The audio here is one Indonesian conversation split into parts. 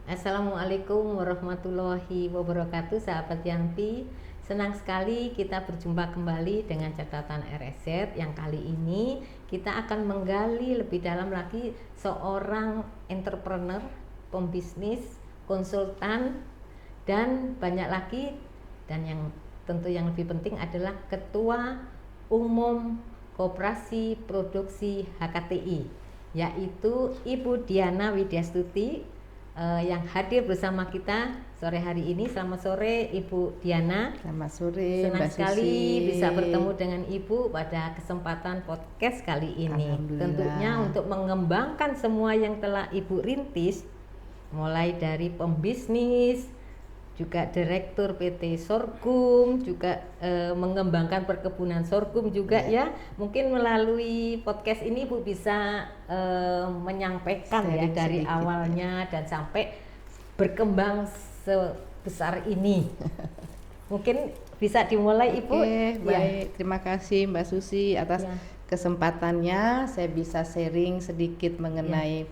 Assalamualaikum warahmatullahi wabarakatuh, sahabat Yanti. Senang sekali kita berjumpa kembali dengan catatan RSZ. Yang kali ini kita akan menggali lebih dalam lagi seorang entrepreneur, pembisnis, konsultan, dan banyak lagi. Dan yang tentu yang lebih penting adalah Ketua Umum Koperasi Produksi HKTI, yaitu Ibu Diana Widyastuti, yang hadir bersama kita sore hari ini. Selamat sore Ibu Diana. Selamat sore Senang Mbak sekali Susi. bisa bertemu dengan Ibu pada kesempatan podcast kali ini. Tentunya untuk mengembangkan semua yang telah Ibu rintis, mulai dari pembisnis, juga direktur PT Sorghum, juga mengembangkan perkebunan sorghum juga ya. Mungkin melalui podcast ini Ibu bisa menyampaikan ya dari sedikit, awalnya dan sampai berkembang sebesar ini. Mungkin bisa dimulai Ibu. Baik, terima kasih Mbak Susi atas kesempatannya. Saya bisa sharing sedikit mengenai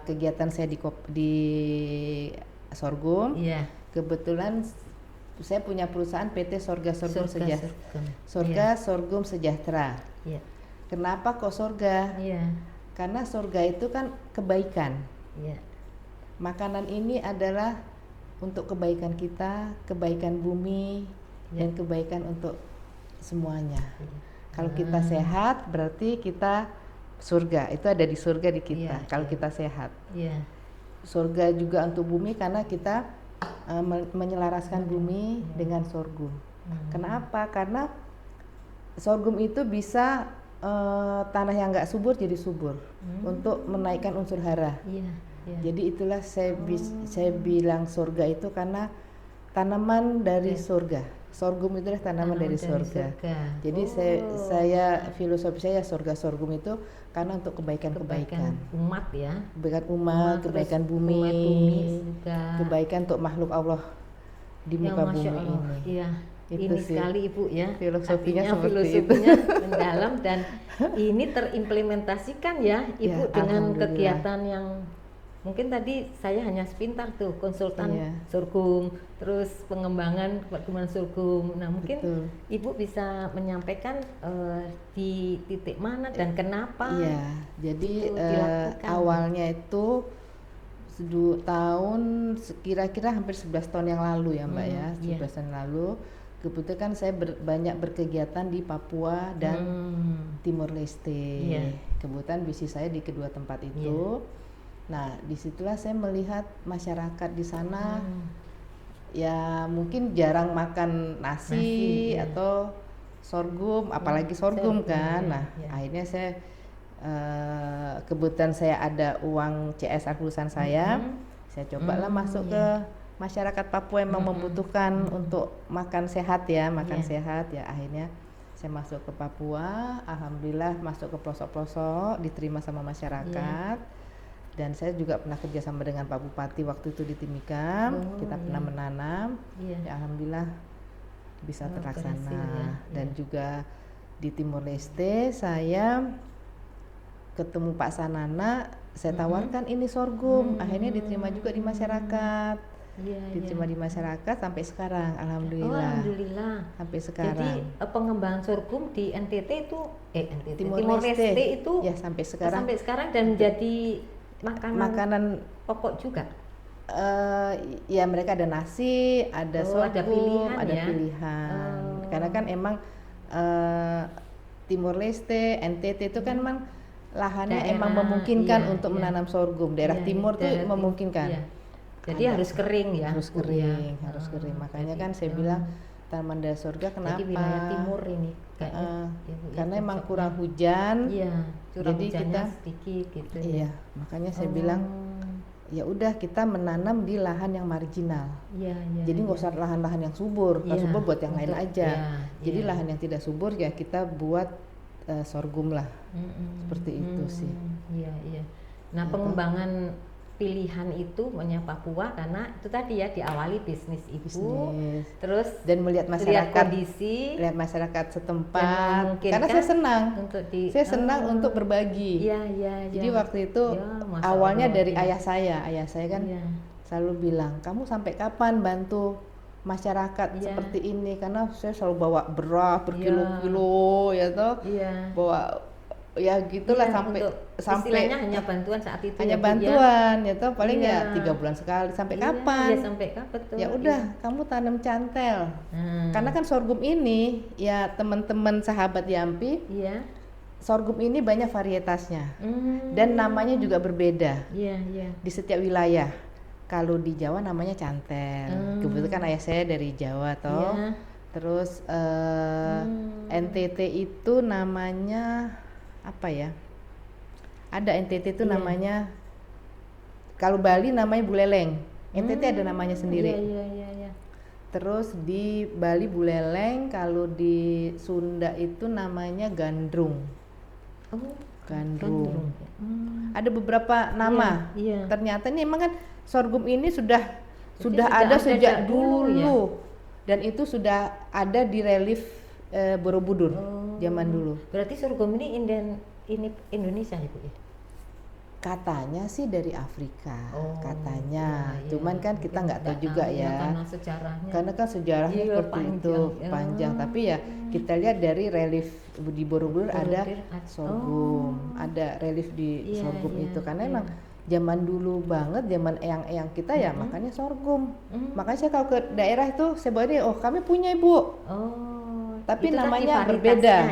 kegiatan saya di sorghum. Kebetulan saya punya perusahaan PT Sorga Sorghum Sejahtera. Kenapa kok sorga? Karena sorga itu kan kebaikan. Makanan ini adalah untuk kebaikan kita, kebaikan bumi, dan kebaikan untuk semuanya. Kalau kita sehat, berarti kita surga. Itu ada di surga di kita. Kalau kita sehat. Surga juga untuk bumi karena kita menyelaraskan bumi dengan sorghum. Kenapa? Karena sorghum itu bisa tanah yang nggak subur jadi subur untuk menaikkan unsur hara. Jadi itulah saya bilang surga itu karena tanaman dari surga. Sorghum itu adalah tanaman dari surga. Jadi saya filosofi saya surga sorghum itu karena untuk kebaikan umat ya. Kebaikan umat, kebaikan bumi juga. Kebaikan untuk makhluk Allah di muka bumi ini. Iya. Ini sih sekali Ibu ya. Filosofinya mendalam dan ini terimplementasikan ya Ibu dengan kegiatan yang mungkin tadi saya hanya sepintar tuh konsultan sorghum, terus pengembangan perkebunan sorghum. Nah mungkin Ibu bisa menyampaikan di titik mana dan kenapa? Jadi awalnya itu tahun kira-kira hampir 11 tahun yang lalu ya Mbak ya, 11 tahun lalu. Kebetulan kan saya banyak berkegiatan di Papua dan Timor Leste. Kebetulan bisnis saya di kedua tempat itu. Nah, disitulah saya melihat masyarakat di sana ya mungkin jarang makan nasi atau sorghum, apalagi sorghum kan. Nah, akhirnya saya kebetulan saya ada uang CSR perusahaan saya cobalah masuk ke masyarakat Papua yang membutuhkan untuk makan sehat ya, sehat ya. Akhirnya saya masuk ke Papua, alhamdulillah masuk ke pelosok-pelosok, diterima sama masyarakat. Dan saya juga pernah kerjasama dengan Pak Bupati waktu itu di Timika. Kita pernah menanam, ya alhamdulillah bisa terlaksana. Dan juga di Timor Leste saya ketemu Pak Sanana, saya tawarkan ini sorghum, akhirnya diterima juga di masyarakat. Diterima di masyarakat sampai sekarang, alhamdulillah. Sampai sekarang. Jadi pengembangan sorghum di NTT itu Timor Leste itu ya sampai sekarang dan menjadi makanan pokok juga. Ya mereka ada nasi, ada sorghum, ada pilihan. Karena kan emang Timor Leste, NTT itu kan emang lahannya emang memungkinkan untuk menanam sorghum. Daerah timur tuh memungkinkan. Jadi harus kering ya. Harus kering. Makanya kan saya bilang tanaman dari surga kenapa? Jadi wilayah timur ini karena emang kurang hujan. Jadi kita sedikit gitu. Makanya saya bilang ya udah kita menanam di lahan yang marginal. Jadi nggak usah lahan-lahan yang subur. Kalau subur buat yang lain aja. Jadi lahan yang tidak subur ya kita buat sorghum lah. Seperti itu sih. Nah pengembangan pilihan itu punya Papua karena itu tadi ya diawali bisnis ibu, terus dan melihat masyarakat, kondisi, lihat masyarakat setempat. Karena saya senang, saya senang untuk berbagi. Jadi waktu itu awalnya dari ayah saya kan selalu bilang, kamu sampai kapan bantu masyarakat seperti ini, karena saya selalu bawa beras berkilo-kilo ya toh, bawa ya gitulah sampai istilahnya hanya bantuan saat itu, hanya bantuan ya toh, paling ya 3 bulan sekali, sampai kapan? Sampai kapan tuh? Ya udah, kamu tanam cantel. Karena kan sorghum ini ya teman-teman sahabat Yampi, sorghum ini banyak varietasnya dan namanya juga berbeda di setiap wilayah. Kalau di Jawa namanya cantel, kebetulan ayah saya dari Jawa toh. Terus NTT itu namanya apa ya? Ada NTT itu namanya, kalau Bali namanya buleleng, NTT ada namanya sendiri. Terus di Bali buleleng, kalau di Sunda itu namanya gandrung. Gandrung. Ada beberapa nama. Ternyata ini emang kan sorghum ini sudah ada sejak dulu dan itu sudah ada di relief Borobudur zaman dulu. Berarti sorghum ini Indonesia ya Bu ya? Katanya sih dari Afrika, katanya. Cuman kan kita nggak tahu juga ya. Karena sejarahnya. Karena kan sejarahnya seperti itu panjang. Tapi ya kita lihat dari relief di Borobudur ada sorghum, ada relief di sorghum itu. Karena emang zaman dulu banget, zaman eyang-eyang kita ya makanya sorghum. Makanya saya kalau ke daerah itu saya bawa dia, kami punya Ibu. Tapi namanya berbeda.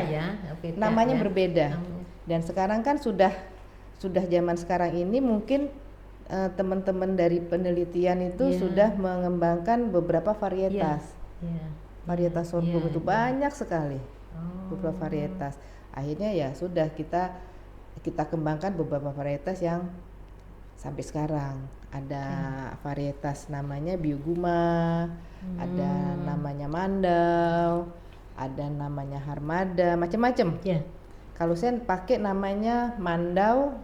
Namanya berbeda. Dan sekarang kan sudah zaman sekarang ini mungkin teman-teman dari penelitian itu sudah mengembangkan beberapa varietas. Varietas sorghum itu banyak sekali. Beberapa varietas. Akhirnya ya sudah kita kembangkan beberapa varietas yang sampai sekarang. Ada varietas namanya bioguma, ada namanya mandau, ada namanya harmada, macam-macam. Kalau saya pakai namanya mandau,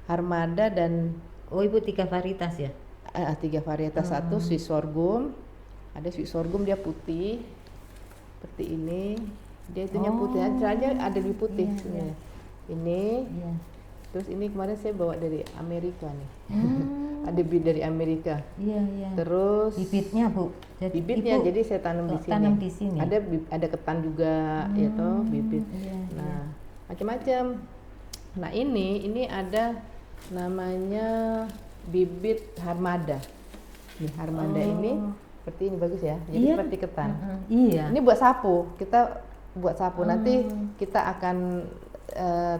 harmada dan Ibu 3 varietas ya? 3 varietas. Satu sweet sorghum, ada sweet sorghum dia putih seperti ini, dia itunya putih aja, ada lebih putih. Ini terus ini kemarin saya bawa dari Amerika nih. Ada bibit dari Amerika. Terus bibitnya Bu. Bibitnya jadi saya tanam di sini. Ada ketan juga ya toh bibit. Nah, macam-macam. Nah, ini ada namanya bibit harmada. Nih harmada ini seperti ini bagus ya. Jadi seperti ketan. Ini buat sapu. Kita buat sapu. Nanti kita akan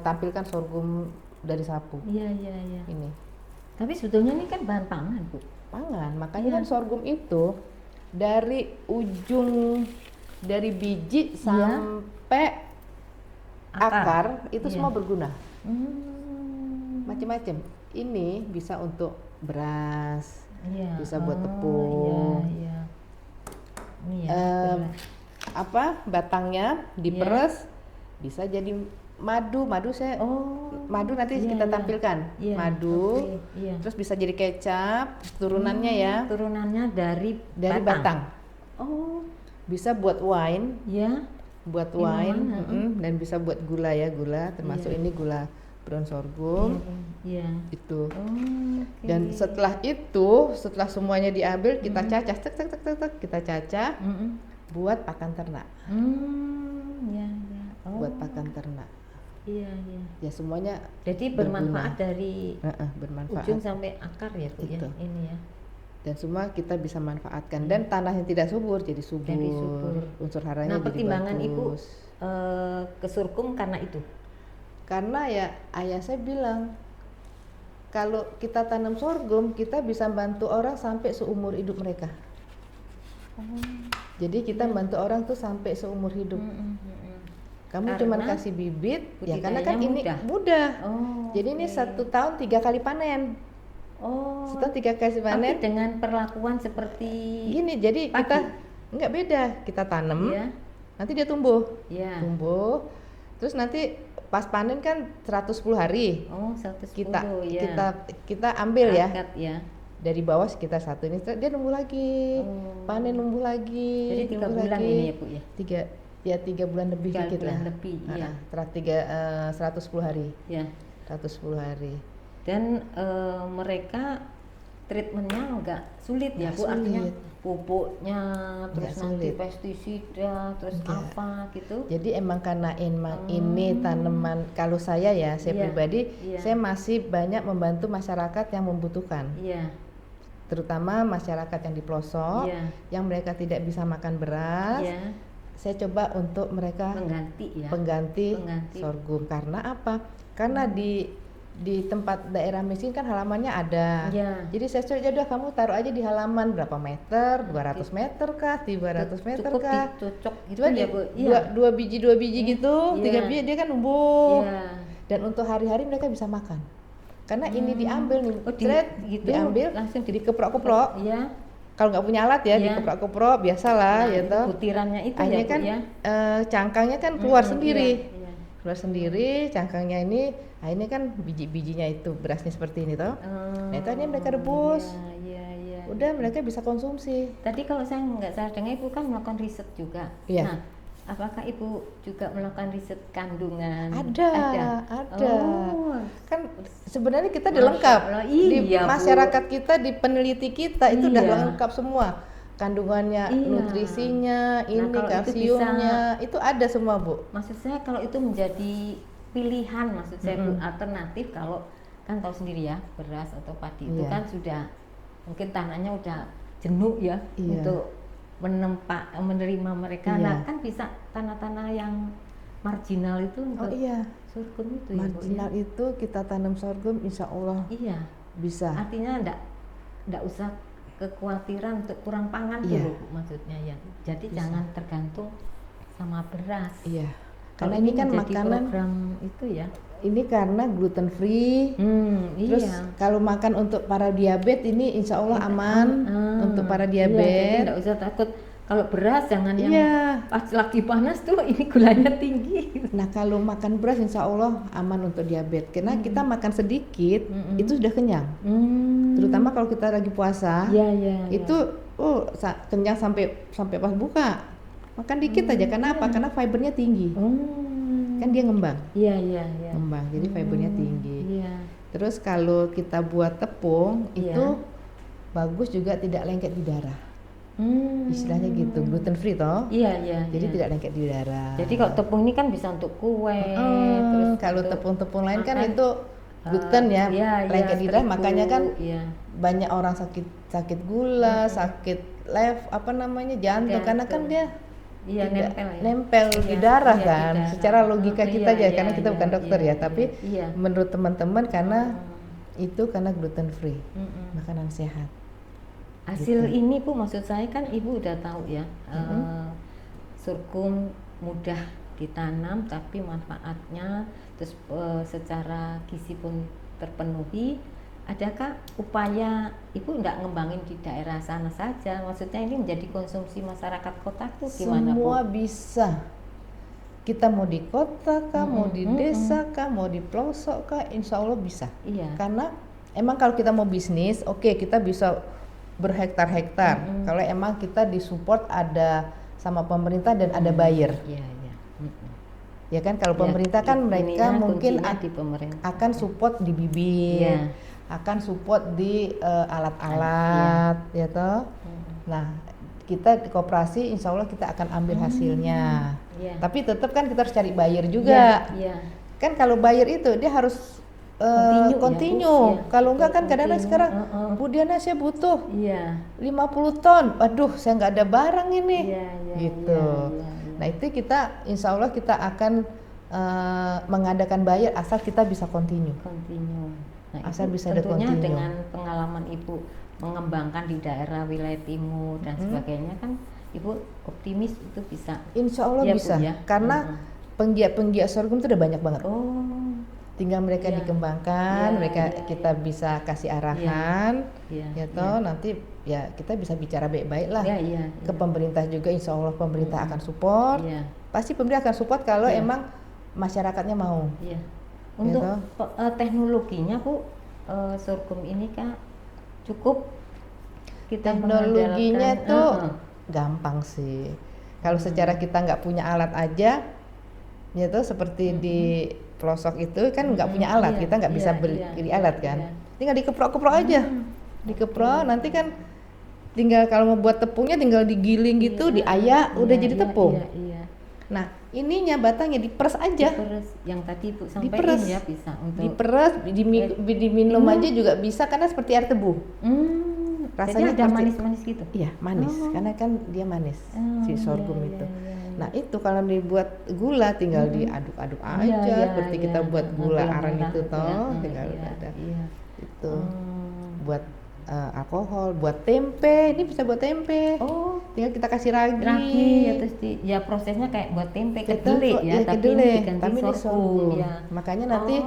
tampilkan sorghum dari sapu. Ini. Tapi sebetulnya ini kan bahan pangan, Bu. Pangan, makanya kan sorghum itu dari ujung dari biji sampai akar itu semua berguna. Macam-macam. Ini bisa untuk beras, bisa buat tepung. Batangnya diperes bisa jadi madu madu nanti kita tampilkan madu. Terus bisa jadi kecap turunannya turunannya dari batang. Bisa buat wine dan bisa buat gula termasuk ini gula brown sorghum itu. Dan setelah semuanya diambil kita cacah kita cacah buat pakan ternak. Buat pakan ternak. Ya semuanya jadi bermanfaat dari bermanfaat ujung sampai akar ya Bu ya ini ya. Dan semua kita bisa manfaatkan dan tanah yang tidak subur jadi subur. Unsur haranya jadi bagus. Pertimbangan Ibu ke sorghum karena itu. Karena ya ayah saya bilang kalau kita tanam sorghum kita bisa bantu orang sampai seumur hidup mereka. Jadi kita bantu orang tuh sampai seumur hidup. Kamu cuma kasih bibit, ya karena kan ini mudah. Jadi ini 1 tahun 3 kali panen. 1 tahun 3 kali panen. Tapi dengan perlakuan seperti gini, jadi kita nggak beda. Kita tanam, nanti dia tumbuh. Tumbuh. Terus nanti pas panen kan 110 hari. Oh, 110 kita ambil angkat, ya. Dari bawah sekitar 1 ini dia numbuh lagi. Panen numbuh lagi. Jadi 3 bulan lagi. Ini ya, Bu ya. 3 bulan lebih 3 dikit bulan lah. Lebih, iya. 110 hari. Ya. 110 hari. Dan mereka treatmentnya enggak sulit ya, Bu, artinya pupuknya, terus nanti pestisida, terus apa gitu. Jadi emang karena ini tanaman, kalau saya pribadi, saya masih banyak membantu masyarakat yang membutuhkan. Terutama masyarakat yang di pelosok, yang mereka tidak bisa makan beras. Saya coba untuk mereka pengganti sorghum. Karena apa? Karena di tempat daerah miskin kan halamannya ada. Jadi saya coba kamu taruh aja di halaman berapa meter, 200 meter kah, 300 meter kah. Cocok gitu ya, Bu. Dua biji gitu, 3 biji dia kan numbuh. Dan untuk hari-hari mereka bisa makan. Karena ini diambil nih, gitu, diambil langsung dikeprok-keprok. Kalau nggak punya alat dikeprok-keprok biasalah butirannya itu akhirnya kan cangkangnya kan keluar sendiri. Keluar sendiri cangkangnya ini kan biji-bijinya itu berasnya seperti ini toh. Nah itu akhirnya mereka rebus. Udah mereka bisa konsumsi. Tadi kalau saya nggak salah dengar Ibu kan melakukan riset juga. Nah, apakah Ibu juga melakukan riset kandungan? Ada. Kan sebenarnya kita udah lengkap di masyarakat kita, di peneliti kita itu udah lengkap semua. Kandungannya, nutrisinya, kalsiumnya, itu ada semua, Bu. Maksud saya kalau itu menjadi pilihan, maksud saya Bu, alternatif, kalau kan tahu sendiri ya, beras atau padi itu kan sudah mungkin tanahnya udah jenuh ya untuk menerima mereka. Nah, kan bisa tanah-tanah yang marginal itu untuk sorghum itu marginal ya, Bu, itu kita tanam sorghum, insya Allah bisa. Artinya enggak usah kekhawatiran untuk kurang pangan dulu, maksudnya ya. Jadi jangan tergantung sama beras. Karena ini kan makanan program itu ya. Ini karena gluten free. Terus kalau makan untuk para diabetes ini insya Allah aman untuk para diabetes. Jadi enggak usah takut. Kalau beras jangan yang pas lagi panas tuh ini gulanya tinggi. Nah kalau makan beras insya Allah aman untuk diabetes. Karena kita makan sedikit itu sudah kenyang. Terutama kalau kita lagi puasa, itu kenyang sampai pas buka. Makan dikit aja. Karena apa? Karena fibernya tinggi. Kan dia ngembang. Ngembang. Jadi fibernya tinggi. Terus kalau kita buat tepung itu bagus juga, tidak lengket di darah. Istilahnya gitu, gluten free toh. Jadi tidak lengket di darah. Jadi kalau tepung ini kan bisa untuk kue. Terus kalau tepung-tepung lain kan itu gluten lengket di darah. Makanya kan banyak orang sakit gula, sakit jantung karena kan dia nempel di darah kan. Secara logika kita aja karena kita bukan dokter tapi menurut teman-teman karena itu karena gluten free, makanan sehat. Hasil ini Bu, maksud saya kan Ibu udah tahu ya, sorghum mudah ditanam tapi manfaatnya terus secara gizi pun terpenuhi. Adakah upaya Ibu enggak ngembangin di daerah sana saja? Maksudnya ini menjadi konsumsi masyarakat kota tuh gimana Bu? Semua bisa. Kita mau di kota kah, mau di desa kah, mau di pelosok kah, insya Allah bisa. Karena emang kalau kita mau bisnis, kita bisa berhektar-hektar. Kalau emang kita disupport ada sama pemerintah dan ada buyer. Ya kan kalau pemerintah kan mereka mungkin akan support di bibit, akan support di alat-alat, ya toh. Nah, kita di koperasi insya Allah kita akan ambil hasilnya. Tapi tetap kan kita harus cari buyer juga. Kan kalau buyer itu dia harus continue. Kalau enggak kan kadang-kadang sekarang Bu Diana saya butuh 50 ton. Aduh, saya nggak ada barang ini. Gitu. Nah, itu kita insya Allah kita akan mengadakan buyer asal kita bisa continue. Nah, asal bisa ada tentunya continue. dengan pengalaman Ibu mengembangkan di daerah wilayah timur dan sebagainya kan Ibu optimis itu bisa. Insya Allah bisa. Bu, karena penggiat sorghum itu udah banyak banget. Tinggal mereka dikembangkan, kita bisa kasih arahan, nanti kita bisa bicara baik-baik lah ke pemerintah juga. Insya Allah pemerintah akan support. Pasti pemerintah akan support kalau emang masyarakatnya mau. Iya. Untuk teknologinya Bu, sorghum ini kan cukup kita teknologinya tuh gampang sih. Kalau secara kita nggak punya alat aja, ya tuh seperti di pelosok itu kan nggak punya alat, kita nggak bisa beli alat kan. Tinggal dikeprok-keprok aja, dikeprok. Nanti kan tinggal kalau mau buat tepungnya tinggal digiling gitu, diayak, udah jadi tepung. Nah ininya batangnya diperes aja. Diperes, yang tadi Ibu sampaikan ya bisa untuk diperes, diminum aja juga bisa karena seperti air tebu. Rasanya ada manis-manis gitu. Iya manis, karena kan dia manis si sorghum itu. Nah itu kalau dibuat gula tinggal diaduk-aduk aja seperti kita buat gula aren itu toh, tinggal ada itu buat alkohol, buat tempe, ini bisa buat tempe. Tinggal kita kasih ragi ya, terus prosesnya kayak buat tempe kedelai ya, tapi ini sorghum. Makanya nanti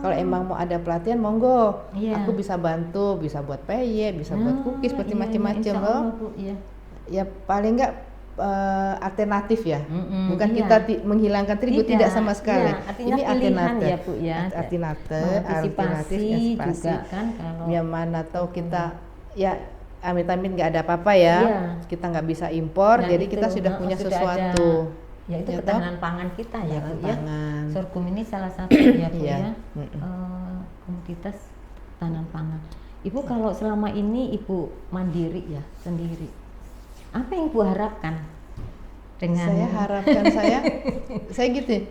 kalau emang mau ada pelatihan monggo, aku bisa bantu, bisa buat peye, bisa buat cookies, seperti macam-macam loh. Ya paling enggak alternatif ya, bukan kita menghilangkan terigu, tidak sama sekali. Ini alternatif ya Bu ya, antisipasi juga kan kalau yang mana tahu kita ya amit-amit nggak ada apa-apa ya, kita nggak bisa impor, jadi kita sudah punya sesuatu. Ya itu ketahanan pangan kita ya Bu ya. Sorghum ini salah satu ya Bu ya, komoditas ketahanan pangan. Ibu kalau selama ini Ibu mandiri ya sendiri, apa yang Ibu harapkan dengan saya harapkan saya gitu,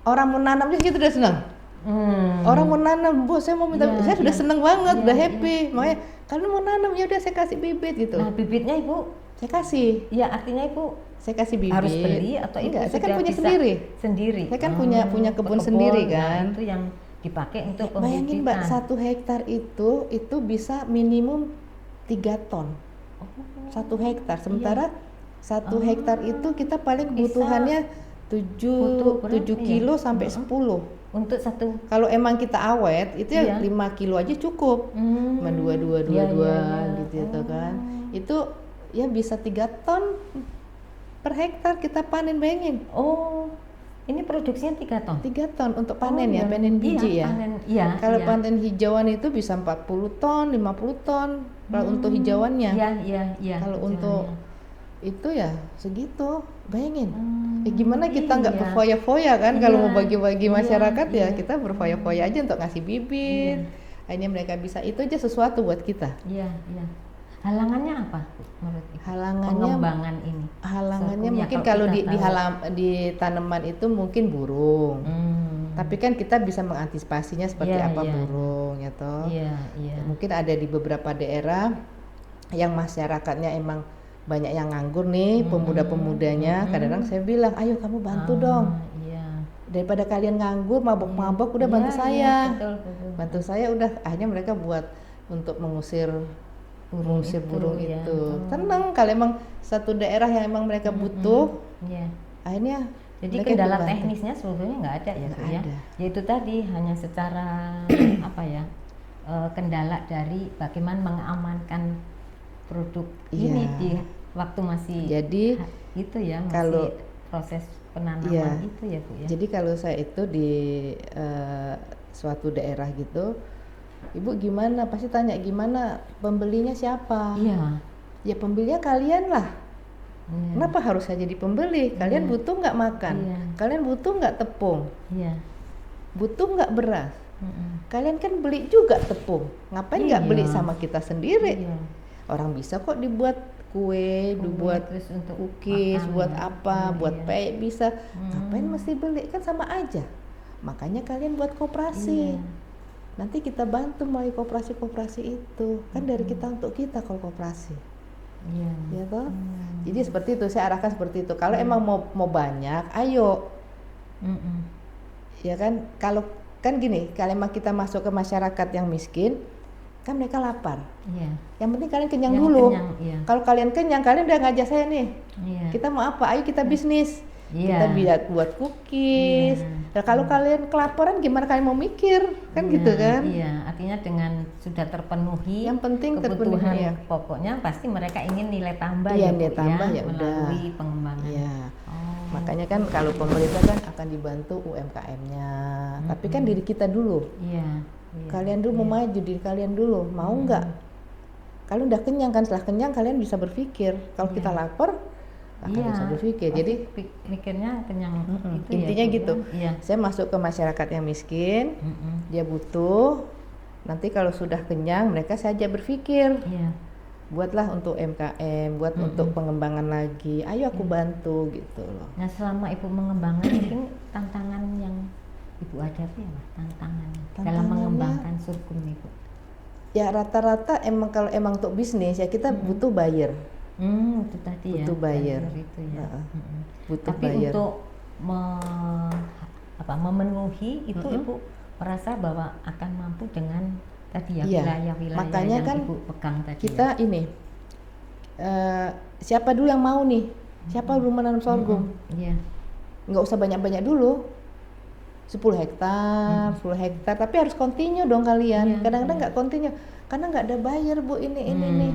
orang mau nanam aja gitu udah senang. Orang mau nanam, Bu saya mau minta, saya sudah senang banget, udah happy. Makanya kalau mau nanam ya udah saya kasih bibit gitu. Nah bibitnya Ibu saya kasih. Ya artinya Ibu saya kasih bibit. Harus beli atau enggak? Saya kan punya sendiri. Saya kan punya kebun sendiri kan. Nah, itu yang dipakai untuk pembibitan. Bayangin Mbak, 1 hektar itu bisa minimum 3 ton. 1 hektar. Sementara 1 hektar itu kita paling kebutuhannya 7 kilo sampai 10. Untuk satu. Kalau emang kita awet itu ya 5 kilo aja cukup. 2 gitu kan. Itu ya bisa 3 ton per hektar kita panen, bayangin. Ini produksinya 3 ton? 3 ton untuk panen ya, panen biji ya. Kalau panen hijauan itu bisa 40 ton, 50 ton kalau untuk hijauannya. Iya. Kalau untuk itu ya segitu, bayangin. Gimana kita nggak berfoya-foya kan kalau mau bagi-bagi masyarakat ya kita berfoya-foya aja untuk ngasih bibit. Akhirnya mereka bisa, itu aja sesuatu buat kita. Iya. Halangannya apa menurut Ibu? Pengembangan ini. Halangannya mungkin kalau di tanaman itu mungkin burung. Tapi kan kita bisa mengantisipasinya seperti burung ya toh. Mungkin ada di beberapa daerah yang masyarakatnya emang banyak yang nganggur nih, pemuda-pemudanya. Kadang-kadang saya bilang, ayo kamu bantu dong. Daripada kalian nganggur mabok-mabok, udah bantu saya. Bantu saya udah. Akhirnya mereka buat untuk mengusir burung itu. Tenang, kalau emang satu daerah yang emang mereka butuh, akhirnya jadi kendala teknisnya sebetulnya nggak ada ya Bu ya. Yaitu tadi hanya secara kendala dari bagaimana mengamankan produk ini di waktu masih itu ya, masih kalau proses penanaman itu ya Bu ya. Jadi kalau saya itu di suatu daerah gitu, Ibu gimana? Pasti tanya gimana, pembelinya siapa? Ya pembelinya kalian lah. Kenapa harus saya jadi pembeli? Kalian butuh nggak makan? Kalian butuh nggak tepung? Butuh nggak beras? Kalian kan beli juga tepung. Ngapain nggak beli sama kita sendiri? Orang bisa kok dibuat kue, dibuat untuk cookies, buat apa, buat pie bisa. Ngapain mesti beli? Kan sama aja. Makanya kalian buat koperasi. Nanti kita bantu melalui koperasi-koperasi itu. Kan dari kita untuk kita kalau koperasi. Ya toh? Jadi seperti itu, saya arahkan seperti itu. Kalau emang mau banyak, ayo. Ya kan, kalau kan gini, kalau emang kita masuk ke masyarakat yang miskin, kan mereka lapar. Yang penting kalian kenyang dulu. Kalau kalian kenyang, kalian udah ngajak saya nih. Kita mau apa? Ayo kita bisnis. Kita buat cookies. Nah, kalau kalian kelaparan gimana kalian mau mikir? Kan gitu kan? Artinya dengan sudah terpenuhi yang penting kebutuhan pokoknya pasti mereka ingin nilai tambah nilai tambah ya melalui pengembangan. Makanya kan kalau pemerintah kan akan dibantu UMKM-nya, tapi kan diri kita dulu. Kalian dulu mau maju, diri kalian dulu mau nggak? Kalian udah kenyang kan, setelah kenyang kalian bisa berpikir. Kalau kita lapar, akan bisa berpikir. Jadi mikirnya kenyang. Itu intinya ya, gitu. Saya masuk ke masyarakat yang miskin, dia butuh. Nanti kalau sudah kenyang, mereka saja berpikir. Buatlah untuk MKM, buat untuk pengembangan lagi. Ayo aku bantu gitu loh. Nah, selama Ibu mengembangkan mungkin tantangan yang Ibu hadapi apa? Tantangan dalam mengembangkan sorghum Ibu. Ya rata-rata emang kalau emang untuk bisnis ya kita butuh buyer. Itu tadi butuh buyer. Itu ya. Butuh tapi buyer. Untuk memenuhi itu Ibu merasa bahwa akan mampu dengan tadi ya wilayah-wilayah makanya yang kan Ibu pegang tadi. Kita ini siapa dulu yang mau nih? Siapa dulu menanam sorghum? Nggak usah banyak-banyak dulu. 10 hektar, 10 hektar, tapi harus continue dong kalian. Kadang-kadang nggak continue, karena nggak ada buyer Bu ini nih.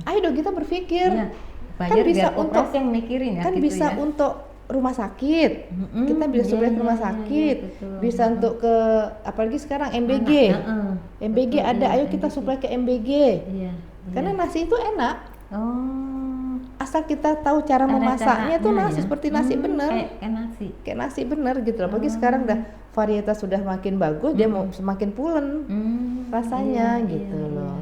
Ayo dong kita berpikir. Kan bisa untuk yang mikirin ya. Kan gitu bisa untuk rumah sakit, kita bisa supply ke rumah sakit, bisa untuk ke apalagi sekarang MBG, MBG ada, ayo kita supply ke MBG. Karena nasi itu enak. Asal kita tahu cara memasaknya tuh nasi seperti nasi bener, kayak nasi bener gitu. Apalagi sekarang dah varietas sudah makin bagus, dia mau semakin pulen rasanya gitu loh.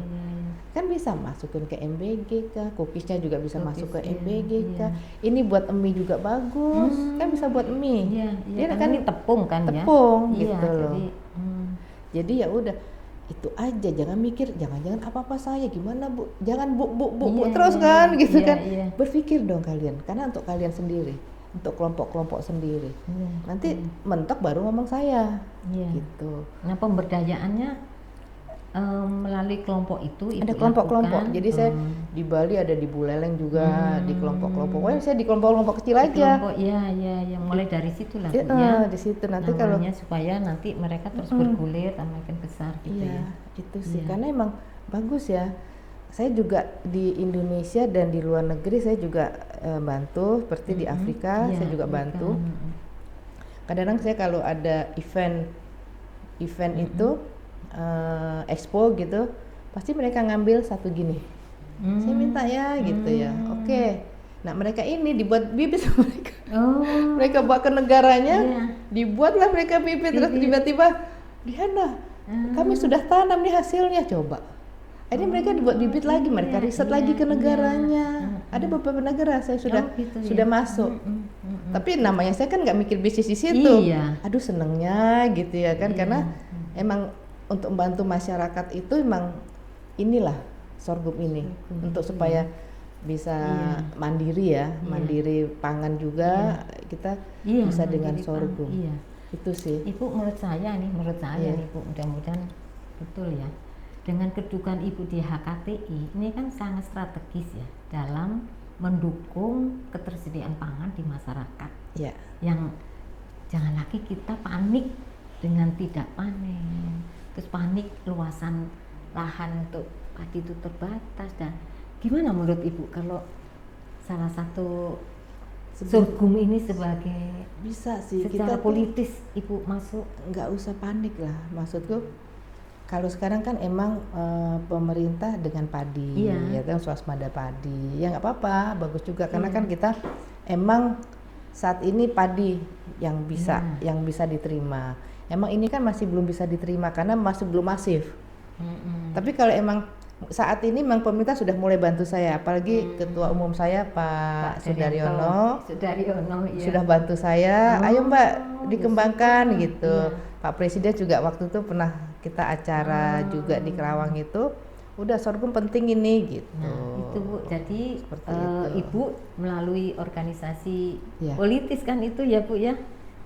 Kan bisa masukin ke MBG kah, cookiesnya juga bisa masuk ke MBG kah. Ini buat mie juga bagus, kan bisa buat mie. Dia kan ini tepung kan ya. Tepung gitu loh. Jadi ya udah itu aja, jangan mikir jangan-jangan apa-apa saya gimana Bu, jangan bu terus kan gitu kan. Berpikir dong kalian, karena untuk kalian sendiri, untuk kelompok-kelompok sendiri. Nanti mentok baru ngomong saya gitu. Nah, pemberdayaannya melalui kelompok itu ada kelompok-kelompok. Jadi saya di Bali ada di Buleleng juga, di kelompok-kelompok. Pokoknya saya di kelompok-kelompok kecil aja. Mulai dari situ lah di situ nanti kalau supaya nanti mereka terus bergulir dan makin besar gitu ya. Itu sih karena emang bagus ya. Saya juga di Indonesia dan di luar negeri saya juga bantu, seperti di Afrika saya juga bantu. Kadang-kadang saya kalau ada event itu expo gitu, pasti mereka ngambil satu gini. Saya minta ya gitu ya. Oke. Nah, mereka ini dibuat bibit sama mereka. Mereka bawa ke negaranya, dibuatlah mereka bibit. Terus tiba-tiba, Diana, kami sudah tanam nih hasilnya, coba. Ini mereka dibuat bibit lagi, mereka riset lagi ke negaranya. Ada beberapa negara saya sudah masuk. Tapi namanya saya kan nggak mikir bisnis di situ. Aduh senengnya gitu ya kan, karena emang untuk membantu masyarakat itu emang inilah sorghum ini untuk supaya bisa mandiri ya, mandiri pangan juga kita bisa dengan sorghum. Itu sih. Ibu menurut saya nih Bu, mudah-mudahan betul ya. Dengan kedudukan Ibu di HKTI ini kan sangat strategis ya dalam mendukung ketersediaan pangan di masyarakat. Yang jangan lagi kita panik dengan tidak panen. Terus panik luasan lahan untuk padi itu terbatas. Dan gimana menurut Ibu kalau salah satu sorghum ini sebagai bisa sih secara kita politis Ibu masuk? Nggak usah panik lah, maksudku kalau sekarang kan emang pemerintah dengan padi ya kan, swasembada padi ya nggak apa-apa, bagus juga karena kan kita emang saat ini padi yang bisa diterima. Emang ini kan masih belum bisa diterima karena masih belum masif. Tapi kalau emang saat ini memang pemerintah sudah mulai bantu saya, apalagi Ketua Umum saya Pak Sudaryono sudah bantu saya. Ayo Mbak dikembangkan gitu. Pak Presiden juga waktu itu pernah kita acara juga di Kerawang itu, udah sorghum penting ini gitu. Nah, itu Bu. Jadi Ibu melalui organisasi politis kan itu ya Bu ya.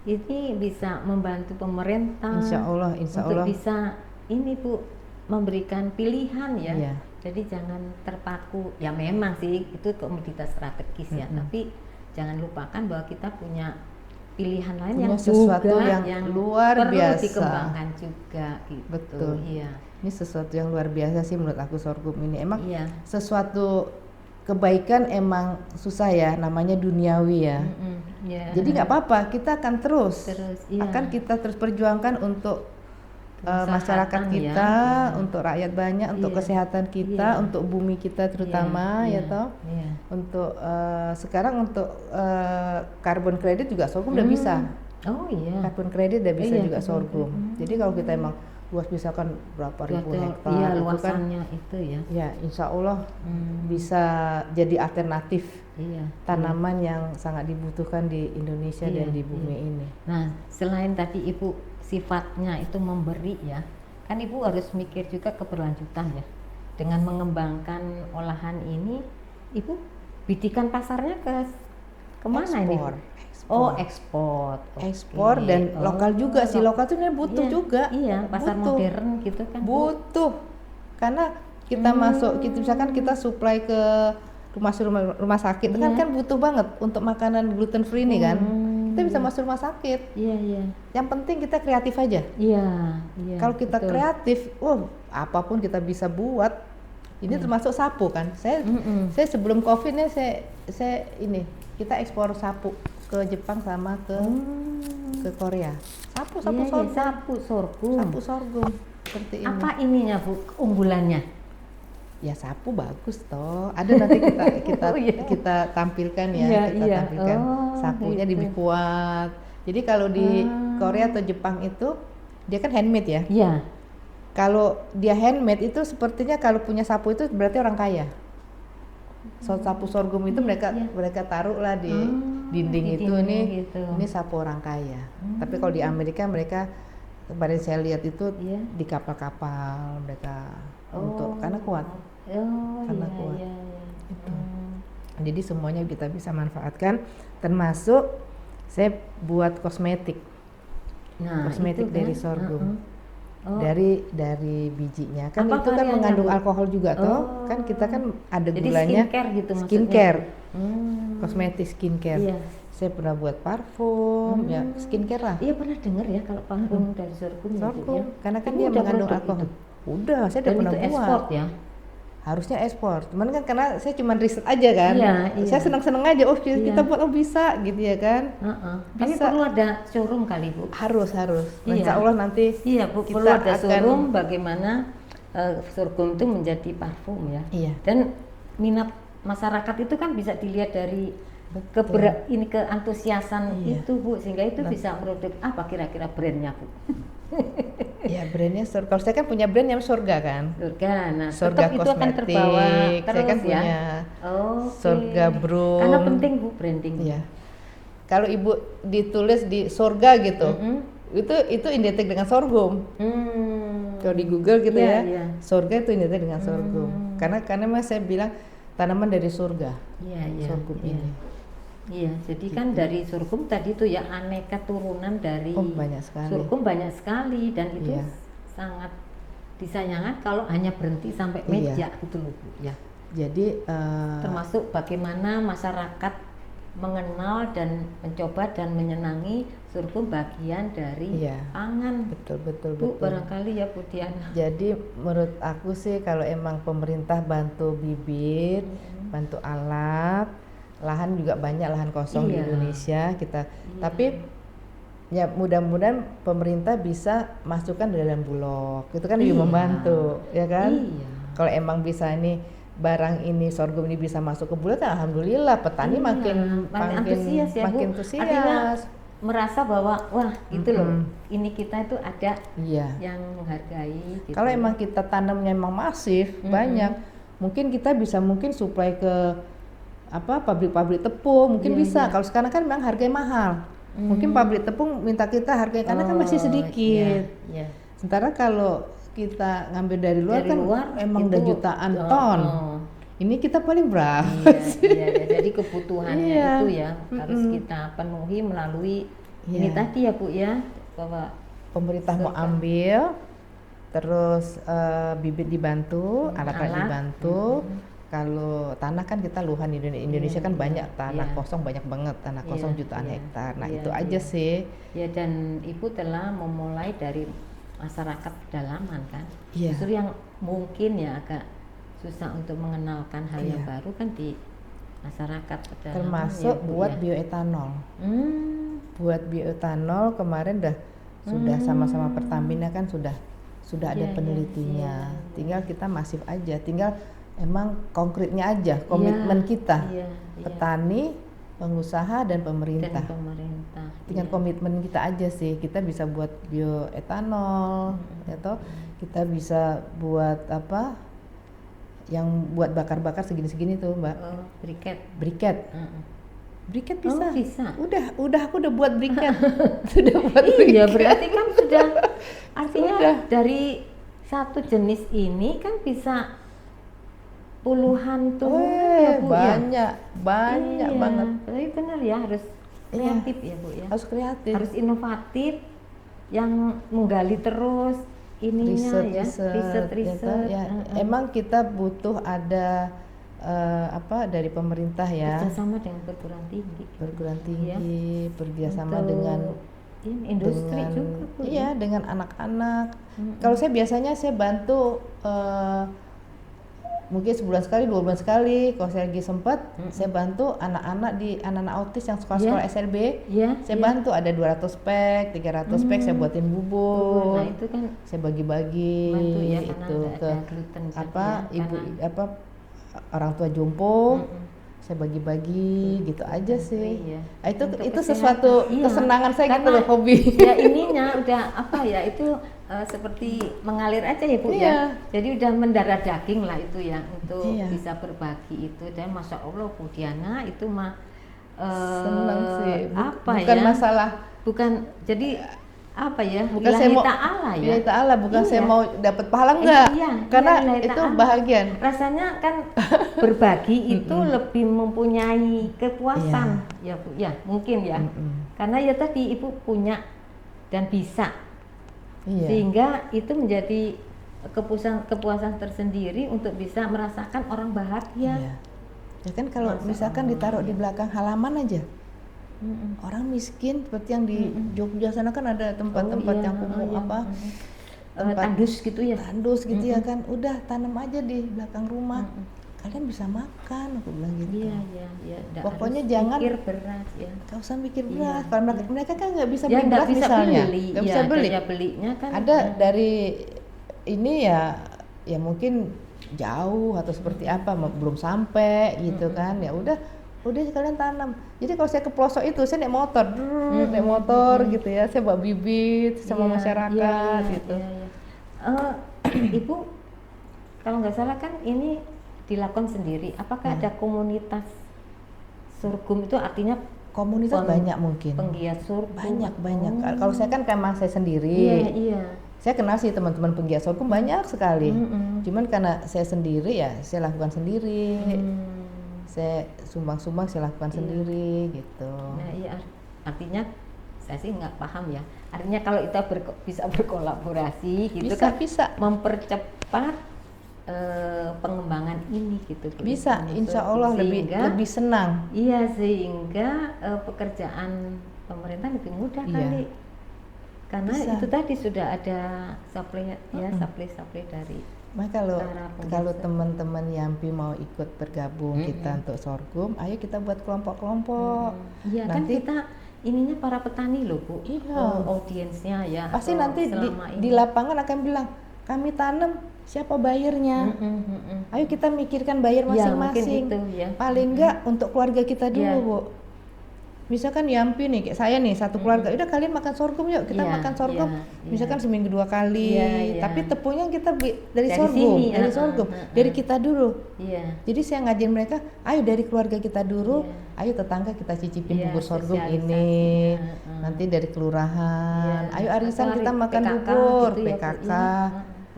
Ini bisa membantu pemerintah Insya Allah untuk bisa ini Bu memberikan pilihan ya. Jadi jangan terpaku, ya memang sih itu komoditas strategis ya, tapi jangan lupakan bahwa kita punya pilihan lain yang sesuatu juga yang luar perlu biasa dikembangkan juga gitu. Betul. Ini sesuatu yang luar biasa sih menurut aku sorghum ini. Emang sesuatu kebaikan emang susah ya, namanya duniawi ya. Jadi nggak apa-apa, kita akan terus akan kita terus perjuangkan untuk masyarakat kita, untuk rakyat banyak, untuk kesehatan kita, untuk bumi kita terutama ya toh. Untuk sekarang untuk carbon credit juga sorghum udah bisa. Carbon credit udah bisa juga sorghum. Jadi kalau kita emang luas misalkan berapa ribu hektar luasannya itu ya. Ya, insya Allah bisa jadi alternatif tanaman yang sangat dibutuhkan di Indonesia dan di bumi ini. Nah, selain tadi Ibu sifatnya itu memberi ya, kan Ibu harus mikir juga keberlanjutan ya. Dengan mengembangkan olahan ini, Ibu bidikan pasarnya kemana ini? Ekspor. Ekspor dan lokal juga sih. Lokal tuh butuh juga. Iya, pasar modern gitu kan. Butuh. Karena kita masuk, misalkan kita supply ke rumah sakit, kan butuh banget untuk makanan gluten free nih kan. Kita bisa masuk rumah sakit. Iya. Yang penting kita kreatif aja. Iya. Kalau kita kreatif, apapun kita bisa buat. Ini termasuk sapu kan. Saya sebelum Covid nih saya kita ekspor sapu ke Jepang sama ke Korea. Sapu sorghum. Seperti ini. Apa ininya Bu, keunggulannya? Ya sapu bagus toh. Ada nanti kita tampilkan ya, tampilkan. Sapunya lebih kuat. Jadi kalau di Korea atau Jepang itu dia kan handmade ya. Iya. Kalau dia handmade itu sepertinya kalau punya sapu itu berarti orang kaya. Sapu sorghum itu mereka taruh lah di dinding itu ini sapu orang kaya. Tapi kalau di Amerika mereka kemarin saya lihat itu di kapal-kapal mereka untuk karena kuat. Kuat. Itu. Jadi semuanya kita bisa manfaatkan, termasuk saya buat kosmetik. Kosmetik dari sorghum. Dari bijinya kan itu kan mengandung alkohol juga toh. Kan kita kan ada gulanya. Skincare gitu maksudnya. Skincare. Kosmetik skincare. Saya pernah buat parfum, ya skincare lah. Iya pernah dengar ya kalau parfum dari sorghum. Karena kan dia mengandung alkohol. Udah, saya udah pernah buat. Ekspor ya. Harusnya ekspor, cuman kan karena saya cuma riset aja kan, saya seneng-seneng aja, kita buat bisa gitu ya kan. Tapi perlu ada showroom kali Bu. Harus. Insya Allah nanti Bu, perlu ada showroom bagaimana sorghum itu menjadi parfum ya. Dan minat masyarakat itu kan bisa dilihat dari keantusiasan itu Bu, sehingga itu bisa produk apa kira-kira brandnya Bu? Ya brandnya kalau saya kan punya brand yang Sorga kan. Sorga itu akan terbawa terus saya kan punya Sorga Bro. Karena penting Bu branding. Iya. Kalau Ibu ditulis di Sorga gitu, itu identik dengan sorghum. Kalau di Google gitu Sorga itu identik dengan sorghum. Karena memang saya bilang tanaman dari surga. Sorghum ini. Iya, jadi kan dari sorghum tadi tuh ya aneka turunan dari banyak sekali. Sorghum banyak sekali dan itu sangat disayangkan kalau hanya berhenti sampai meja gitu loh Bu ya. Jadi termasuk bagaimana masyarakat mengenal dan mencoba dan menyenangi sorghum bagian dari pangan. Betul. Bu, barangkali ya Bu Diana. Jadi menurut aku sih kalau emang pemerintah bantu bibit, bantu alat, lahan juga banyak lahan kosong di Indonesia kita. Tapi ya mudah-mudahan pemerintah bisa masukkan di dalam Bulog. Itu kan lebih membantu, ya kan? Kalau emang bisa ini barang ini sorghum ini bisa masuk ke Bulog, kan alhamdulillah petani makin antusias ya, makin antusias. Artinya merasa bahwa wah gitu loh, ini kita itu ada yang menghargai gitu. Kalau emang kita tanamnya emang masif, banyak, mungkin kita bisa supply ke pabrik-pabrik tepung mungkin bisa. Kalau sekarang kan memang harganya mahal. Mungkin pabrik tepung minta kita harganya karena kan masih sedikit. Sementara kalau kita ngambil dari luar emang udah jutaan ton. Ini kita paling berapa? Jadi kebutuhannya itu harus kita penuhi melalui ini tadi ya Bu ya, bahwa pemerintah mau ambil, terus bibit dibantu, alat dibantu. Kalau tanah kan kita luhan Indonesia kan banyak tanah kosong, banyak banget tanah kosong jutaan hektar. Nah itu aja sih. Ya dan Ibu telah memulai dari masyarakat pedalaman kan. Justru yang mungkin ya agak susah untuk mengenalkan hal yang baru kan di masyarakat. Termasuk ya, buat bioetanol. Buat bioetanol kemarin sudah sama-sama Pertamina kan sudah ada penelitinya. Tinggal kita masif aja, tinggal emang konkretnya aja, komitmen kita, petani, pengusaha dan pemerintah. Dengan komitmen kita aja sih, kita bisa buat bioetanol, atau kita bisa buat apa? Yang buat bakar-bakar segini-segini tuh, Mbak. Briket. Briket bisa. Oh, bisa. Udah aku udah buat briket. Sudah buat briket. Iya, berarti kan sudah artinya dari satu jenis ini kan bisa puluhan tuh ya, Bu. Banyak banget. Tapi benar ya, harus kreatif ya, Bu ya. Harus kreatif. Harus inovatif, yang menggali terus ininya riset. Ya. Emang kita butuh ada dari pemerintah ya, kerjasama dengan perguruan tinggi, kerjasama dengan industri juga, Bu. Iya, dengan anak-anak. Kalau saya biasanya saya bantu mungkin sebulan sekali, 2 bulan sekali, kalau saya lagi sempat saya bantu anak-anak autis yang sekolah SLB. Saya bantu ada 200 pack, 300 pack saya buatin bubur. Nah, itu kan saya bagi-bagi itu ke ibu orang tua jompo, saya bagi-bagi gitu aja sih. Nah, itu sesuatu kesenangan saya. Karena, gitu loh, hobi. Ya ininya udah itu seperti mengalir aja ya, Bu ya. Jadi udah mendarah daging lah itu ya untuk bisa berbagi itu. Dan Masya Allah Bu Diana itu mah senang sih. Bukan masalah. Bukan jadi bukan saya mau ta'ala ya. Lillahi ta'ala, bukan saya mau dapat pahala enggak. Karena itu bahagian. Rasanya kan berbagi itu lebih mempunyai kepuasan ya, Bu. Ya, mungkin ya. Karena ya tadi Ibu punya dan bisa. Sehingga itu menjadi kepuasan tersendiri untuk bisa merasakan orang bahagia. Ya kan kalau misalkan ditaruh di belakang halaman aja. Orang miskin seperti yang di Jogja sana kan ada tempat-tempat yang kumuh tandus gitu ya. Tandus gitu ya kan. Udah tanam aja di belakang rumah. Kalian bisa makan, aku bilang gitu. Iya. Pokoknya jangan mikir beras ya. Gak usah mikir beras. Kalau mereka kan nggak bisa beli beras misalnya. Nggak bisa beli. Belinya kan ada dari ini ya mungkin jauh atau seperti apa belum sampai gitu kan. Ya udah kalian tanam. Jadi kalau saya ke pelosok itu saya naik motor, gitu ya. Saya bawa bibit sama masyarakat gitu. Ibu kalau nggak salah kan ini dilakukan sendiri. Apakah ada komunitas sorghum itu artinya komunitas banyak mungkin. Penggiat sorghum banyak. Kalau saya kan memang saya sendiri. Iya. Saya kenal sih teman-teman penggiat sorghum banyak sekali. Cuman karena saya sendiri ya saya lakukan sendiri. Saya sumbang-sumbang saya lakukan sendiri gitu. Nah iya, artinya saya sih nggak paham ya. Artinya kalau kita bisa berkolaborasi gitu bisa mempercepat pengembangan ini gitu. Bisa, insya Allah lebih senang. Iya, sehingga pekerjaan pemerintah lebih mudah kali. Karena itu tadi sudah ada supply dari. Maka kalau teman-teman Yampi mau ikut bergabung kita untuk sorghum, ayo kita buat kelompok-kelompok. Iya, nanti kan kita ininya para petani loh, Bu. Audiensnya ya. Pasti nanti di lapangan akan bilang, kami tanam, siapa bayarnya? Ayo kita mikirkan bayar masing-masing. Paling enggak untuk keluarga kita dulu, Bu. Misalkan Yampi nih, kayak saya nih, satu keluarga, udah kalian makan sorghum yuk, kita makan sorghum. Misalkan seminggu 2 kali, tapi tepungnya kita dari sorghum, dari kita dulu. Jadi saya ngajin mereka, ayo dari keluarga kita dulu, ayo tetangga kita cicipin bubur sorghum ini, nanti dari kelurahan, ayo arisan kita makan bubur, gitu PKK.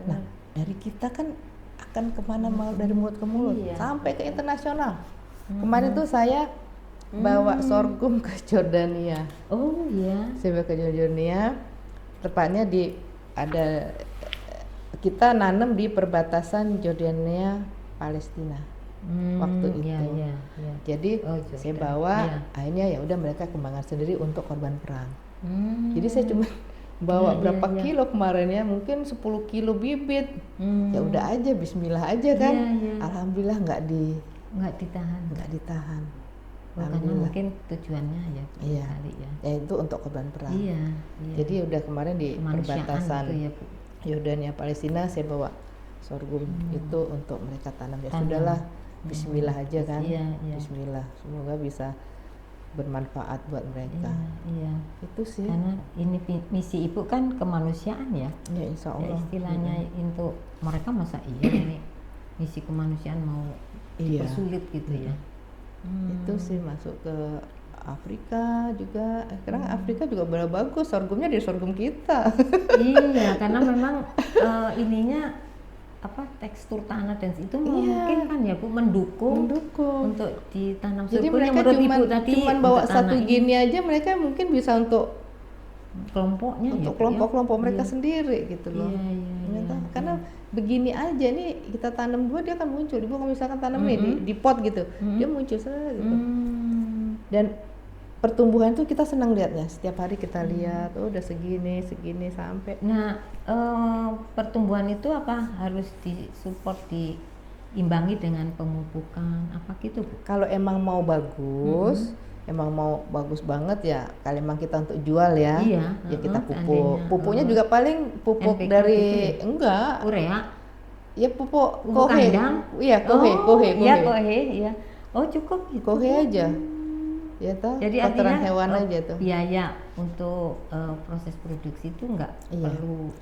Nah, dari kita kan akan kemana mau dari mulut ke mulut, sampai ke internasional. Kemarin tuh saya bawa sorghum ke Jordania. Oh iya. Saya bawa ke Jordania. Tepatnya kita nanam di perbatasan Jordania Palestina. Waktu itu. Iya. Jadi saya bawa akhirnya ya udah mereka kembangkan sendiri untuk korban perang. Jadi saya cuma bawa berapa kilo kemarin ya, mungkin 10 kilo bibit. Ya udah aja, bismillah aja kan. Alhamdulillah nggak ditahan. Karena mungkin tujuannya ya kali ya. Ya itu untuk korban perang. Jadi udah kemarin di perbatasan Yordania Palestina saya bawa sorghum itu untuk mereka tanam. Ya sudahlah, bismillah aja kan. Bismillah, semoga bisa bermanfaat buat mereka. Itu sih. Karena ini misi ibu kan kemanusiaan ya. Ya insya Allah. Ya, istilahnya untuk mereka masa ini misi kemanusiaan mau dipersulit gitu ya. Itu sih masuk ke Afrika juga. Sekarang Afrika juga bagus, sorghumnya dari sorghum kita. Iya, karena memang ininya tekstur tanah dan itu mungkin kan ya Bu mendukung untuk ditanam sorghum. Jadi mereka cuman bawa satu gini aja, mereka mungkin bisa untuk kelompoknya untuk kelompok-kelompok mereka sendiri gitu loh. Karena begini aja nih kita tanam 2 dia akan muncul. Ibu kalau misalkan tanam nih di pot gitu, dia muncul gitu. Dan pertumbuhan tuh kita senang lihatnya. Setiap hari kita lihat, udah segini sampai. Nah, pertumbuhan itu harus disupport, diimbangi dengan pemupukan apa gitu Bu? Kalau emang mau bagus, emang mau bagus banget ya, kalau emang kita untuk jual ya, ya kita pupuk. Pupuknya juga paling pupuk NPK dari gitu ya? Enggak. Urea. Ya pupuk kohe. Iya, kohe. Iya, kohe, iya. Oh, cukup gitu. Kohe aja. Ya toh, jadi kotoran hewan aja tuh. Biaya untuk proses produksi itu enggak perlu.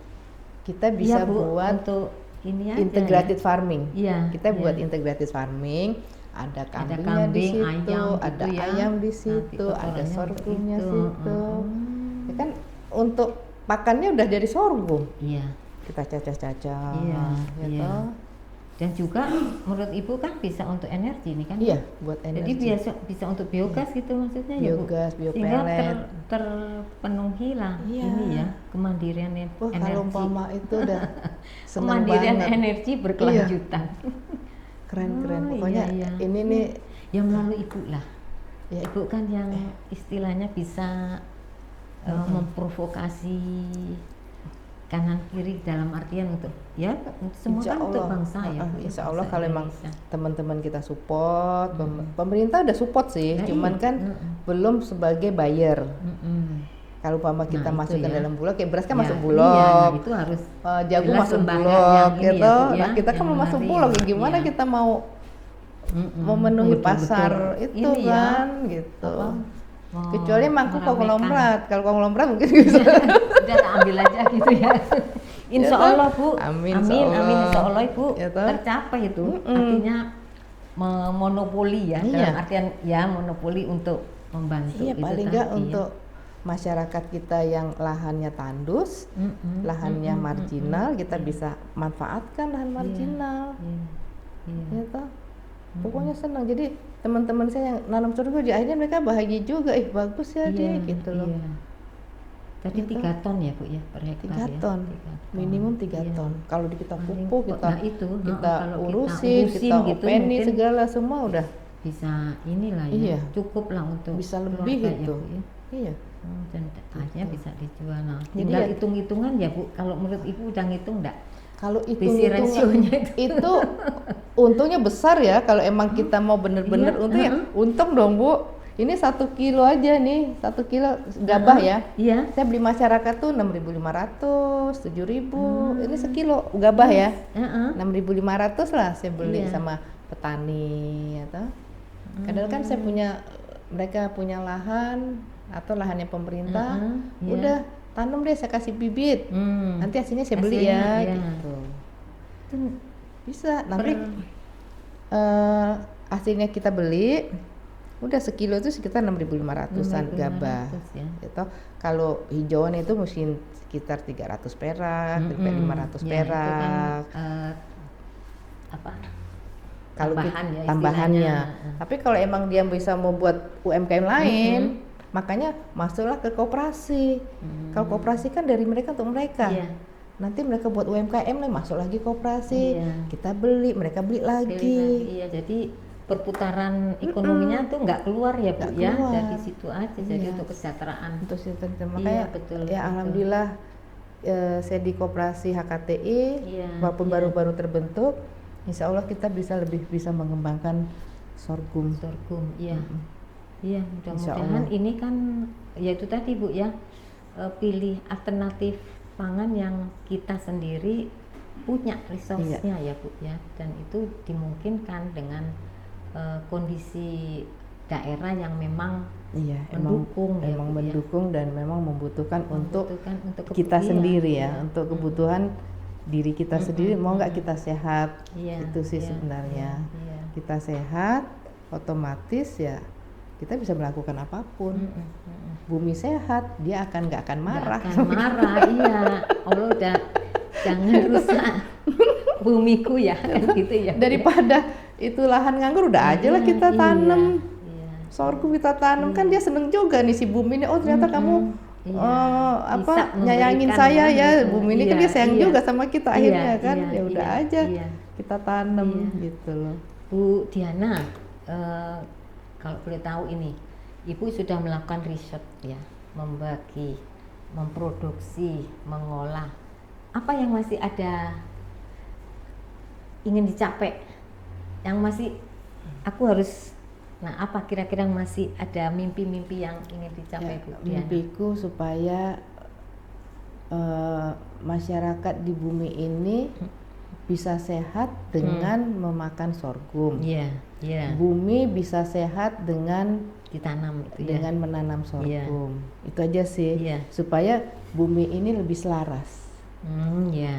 Kita bisa buat untuk ini aja integrated farming. Kita buat integrated farming. Ada kambingnya di situ, ada ayam di situ, ada sorghumnya situ. Ya kan untuk pakannya udah dari sorghum. Kita cacah-cacah. Toh. Dan juga menurut Ibu kan bisa untuk energi nih kan? Buat energi. Jadi bisa untuk biogas gitu maksudnya ya Bu? Biogas, biopelet. Sehingga terpenuhi lah ini ya kemandirian energi. Kalau umpama itu udah kemandirian energi berkelanjutan. Keren. Pokoknya ini nih yang melalui Ibu lah. Ibu kan yang istilahnya bisa memprovokasi kanan kiri dalam artian untuk semua kan untuk bangsa ya. Insya Allah kalau memang teman-teman kita support, pemerintah udah support sih, cuman kan belum sebagai buyer. Kalau umpama kita masuk ke dalam bulog, kayak beras kan masuk bulog, itu harus jagung masuk bulog, gitu. Nah kita kan mau masuk bulog, gimana kita mau memenuhi pasar itu kan, gitu. Kecuali mangkuk konglomerat, kalau konglomerat mungkin bisa. Udah ambil aja gitu ya. Insya Allah Bu, amin insya Allah Ibu tercapai itu. Artinya monopoli ya, dalam artian monopoli untuk membantu. Paling enggak untuk masyarakat kita yang lahannya tandus, lahannya marginal, kita bisa manfaatkan lahan marginal. Pokoknya senang. Jadi teman-teman saya yang nanam sorghum akhirnya mereka bahagia juga. Bagus ya dia gitu loh. Tadi 3 ton ya Bu ya per hektar 3 ton. Minimum 3 ton. Kalau kita pupuk, kita urusin, kita gitu, openi segala semua udah bisa inilah ya. Cukup lah untuk bisa lebih gitu. Dan akhirnya bisa dijual. Nah, tinggal hitung-hitungan ya Bu. Kalau menurut Ibu udah ngitung enggak? Kalau itu untungnya besar ya. Kalau emang kita mau bener-bener untung dong Bu. Ini 1 kilo aja nih, 1 kilo gabah ya. Saya beli masyarakat tuh 6.500, 7.000. Ini sekilo gabah ya. 6.500 lah saya beli sama petani atau. Kadang kan saya mereka punya lahan atau lahannya pemerintah. Udah tanam deh, saya kasih bibit. Nanti hasilnya saya beli gitu. Itu bisa. Nanti hasilnya kita beli. Udah sekilo itu sekitar 6.500-an gabah. Gitu. Kalau hijauan itu mungkin sekitar 300 perak, 500 perak. Itu kan kalau tambahannya. Tapi kalau emang dia bisa mau buat UMKM lain, makanya masuklah ke koperasi. Kalau koperasi kan dari mereka untuk mereka. Nanti mereka buat UMKM masuk lagi koperasi. Kita beli, mereka beli lagi. Jadi perputaran ekonominya tuh nggak keluar ya Bu ya, keluar. dari situ aja. Jadi untuk kesejahteraan. Untuk makanya betul, ya betul. Alhamdulillah saya di koperasi HKTI walaupun baru-baru terbentuk, insya Allah kita lebih bisa mengembangkan sorghum. Iya. Iya, mudah-mudahan ini kan ya itu tadi Bu ya, pilih alternatif pangan yang kita sendiri punya resource-nya ya Bu ya, dan itu dimungkinkan dengan kondisi daerah yang memang mendukung mendukung dan memang membutuhkan untuk kita sendiri ya, untuk kebutuhan diri kita sendiri. Mau nggak kita sehat, itu sih sebenarnya. Kita sehat otomatis ya kita bisa melakukan apapun. Bumi sehat, dia nggak akan marah. Iya. Allah udah jangan rusak bumiku ya, kan gitu ya. Daripada itu lahan nganggur, udah aja lah kita tanam. Sorghum kita tanam, kan dia seneng juga nih si bumi ini. Oh ternyata kamu nyayangin saya ya, bumi ini kan dia sayang juga sama kita akhirnya kan. Ya udah aja kita tanam gitu loh. Bu Diana, kalau boleh tahu ini, Ibu sudah melakukan riset ya, membagi, memproduksi, mengolah. Apa yang masih ada ingin dicapai? Yang masih aku harus, nah apa kira-kira masih ada mimpi-mimpi yang ingin dicapai Bu Diana? Mimpiku supaya masyarakat di bumi ini bisa sehat dengan memakan sorghum. Bumi bisa sehat dengan ditanam dengan menanam sorghum. Itu aja sih, supaya bumi ini lebih selaras.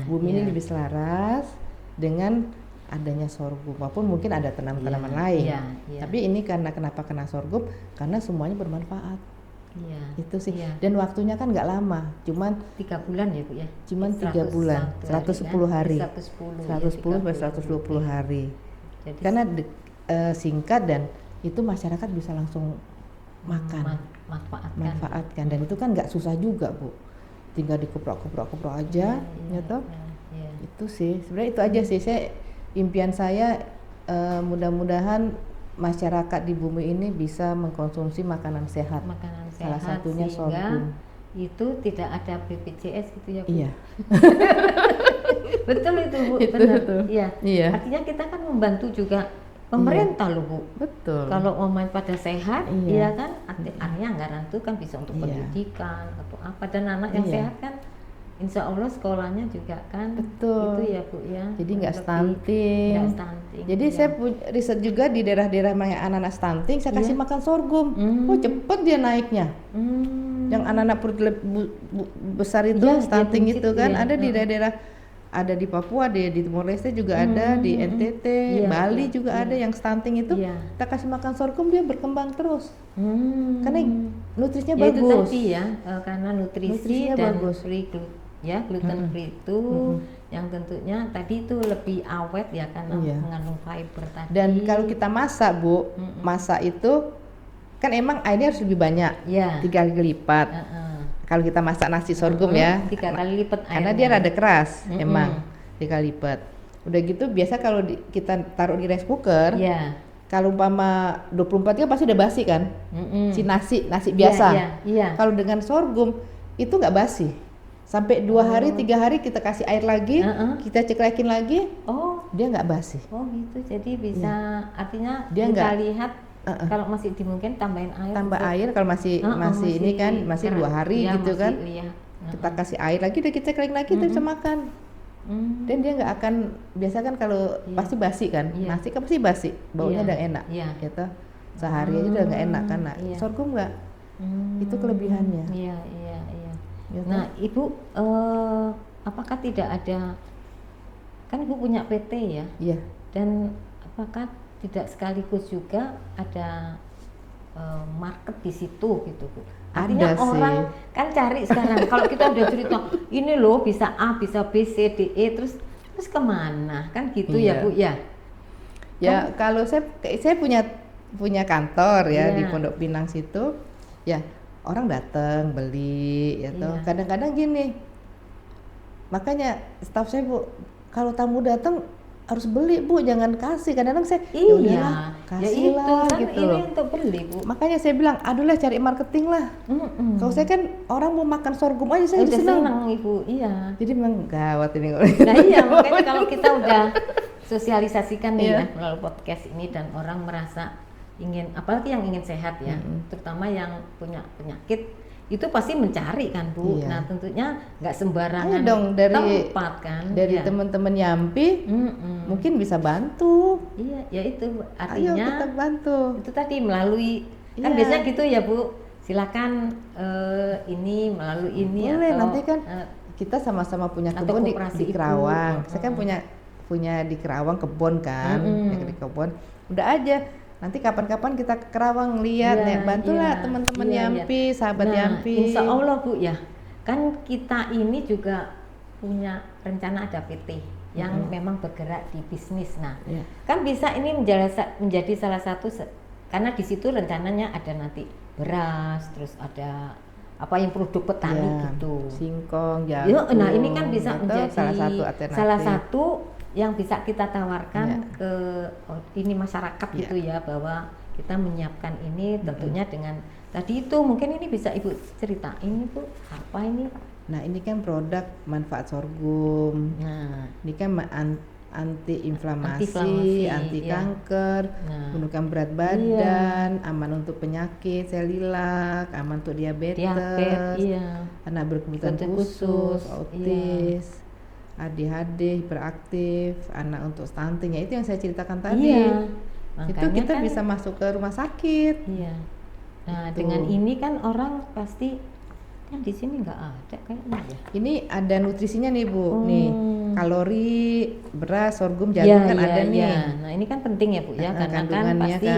Bumi ini lebih selaras dengan adanya sorghum, walaupun mungkin ada tanaman-tanaman lain. Tapi ini kenapa kena sorghum? Karena semuanya bermanfaat. Itu sih. Dan waktunya kan nggak lama, cuman 3 bulan ya Bu ya. Cuman 3 bulan, 110 hari. 110 sampai 120 hari. Jadi karena singkat dan itu masyarakat bisa langsung makan, manfaatkan. Dan itu kan nggak susah juga Bu, tinggal dikuprok aja, gitu. Itu sih, sebenarnya itu aja sih. Impian saya mudah-mudahan masyarakat di bumi ini bisa mengkonsumsi makanan sehat. Salah satunya sorghum. Itu tidak ada BPJS gitu ya Bu. Iya. Betul itu Bu, benar. Iya. Artinya kita kan membantu juga pemerintah loh Bu. Betul. Kalau main pada sehat, iya kan, artinya anggaran itu kan bisa untuk pendidikan atau apa, dan anak yang sehat kan insya Allah sekolahnya juga kan. Betul. Itu ya Bu ya. Jadi nggak stunting. Jadi saya riset juga di daerah-daerah yang anak-anak stunting, saya kasih makan sorghum. Oh cepet dia naiknya. Yang anak-anak perut besar itu stunting itu kan ada di daerah-daerah, ada di Papua, di Timor Leste juga ada, di NTT, Bali juga ada yang stunting itu. Kita kasih makan sorghum dia berkembang terus. Karena nutrisinya bagus. Itu tadi ya, karena nutrisinya dan bagus. Gluten free itu yang tentunya tadi itu lebih awet ya karena mengandung fiber tadi. Dan kalau kita masak Bu, masak itu kan emang airnya harus lebih banyak, 3 kali lipat. Kalau kita masak nasi sorghum 3 kali lipat airnya. Karena dia rada keras, emang 3 kali lipat. Udah gitu biasa kalau kita taruh di rice cooker, kalau umpama 24 jam pasti udah basi kan, si nasi biasa. Kalau dengan sorghum itu nggak basi, sampai 2 hari 3 hari kita kasih air lagi, kita ceklakin lagi, dia nggak basi. Gitu, jadi bisa artinya dia kita lihat. Kalau masih dimungkin tambahin air. Tambah air kalau masih ini kan masih 2 hari gitu kan. Kita kasih air lagi, udah kita ceklek lagi, kita bisa makan. Dan dia nggak akan, biasa kan kalau pasti basi kan, nasi kan pasti basi, baunya udah enak, gitu. Sehari aja udah nggak enak kan. Nah, sorghum nggak, itu kelebihannya. Gitu. Nah, Ibu, apakah tidak ada, kan Ibu punya PT ya? Dan apakah tidak sekaligus juga ada market di situ gitu Bu? Artinya orang kan cari sekarang. Kalau kita udah cerita ini loh bisa A, bisa B, C, D, E, terus kemana kan gitu ya Bu ya? Ya kalau saya punya kantor ya di Pondok Pinang situ, ya orang datang beli, gitu. Kadang-kadang gini, makanya staff saya Bu, kalau tamu datang harus beli Bu, jangan kasih. Kadang-kadang saya iya, kasih lah kan gitu. Ini untuk beli Bu. Makanya saya bilang, aduh lah cari marketing lah. Kalau saya kan orang mau makan sorghum aja saya udah senang Ibu, iya. Jadi memang gawat ini. Nah iya, makanya kalau kita udah sosialisasikan nih ya melalui podcast ini dan orang merasa ingin, apalagi yang ingin sehat ya, terutama yang punya penyakit, itu pasti mencari kan Bu. Nah tentunya nggak sembarangan dong, dari tempat kan. Dari teman-teman Yampi mungkin bisa bantu. Iya, ya itu artinya. Ayo kita bantu. Itu tadi melalui kan biasanya gitu ya Bu. Silakan ini melalui ini. Boleh, atau nanti kan kita sama-sama punya kebun di Kerawang. Saya kan punya di Kerawang kebun kan, di kebun. Udah aja. Nanti kapan-kapan kita ke Kerawang lihat ya, bantulah teman-teman Yampi, sahabat Yampi. Insya Allah Bu ya, kan kita ini juga punya rencana ada PT yang memang bergerak di bisnis. Nah, kan bisa ini menjadi salah satu, karena di situ rencananya ada nanti beras, terus ada apa yang produk petani gitu, singkong, jagung. Nah ini kan bisa menjadi salah satu yang bisa kita tawarkan ke ini masyarakat gitu ya, bahwa kita menyiapkan ini tentunya dengan tadi itu mungkin ini bisa Ibu ceritain ini Bu, apa ini? Nah ini kan produk manfaat sorghum. Nah ini kan anti inflamasi, anti kanker, menurunkan berat badan, aman untuk penyakit selilak, aman untuk diabetes, anak berkebutuhan khusus, autis, ADHD, hiperaktif, anak untuk stunting, ya itu yang saya ceritakan tadi. Itu kita bisa masuk ke rumah sakit. Nah dengan ini kan orang pasti kan di sini nggak ada kayaknya ya. Ini ada nutrisinya nih Bu, nih kalori, beras, sorghum, jagung kan ada nih. Nah ini kan penting ya Bu ya, karena kan pasti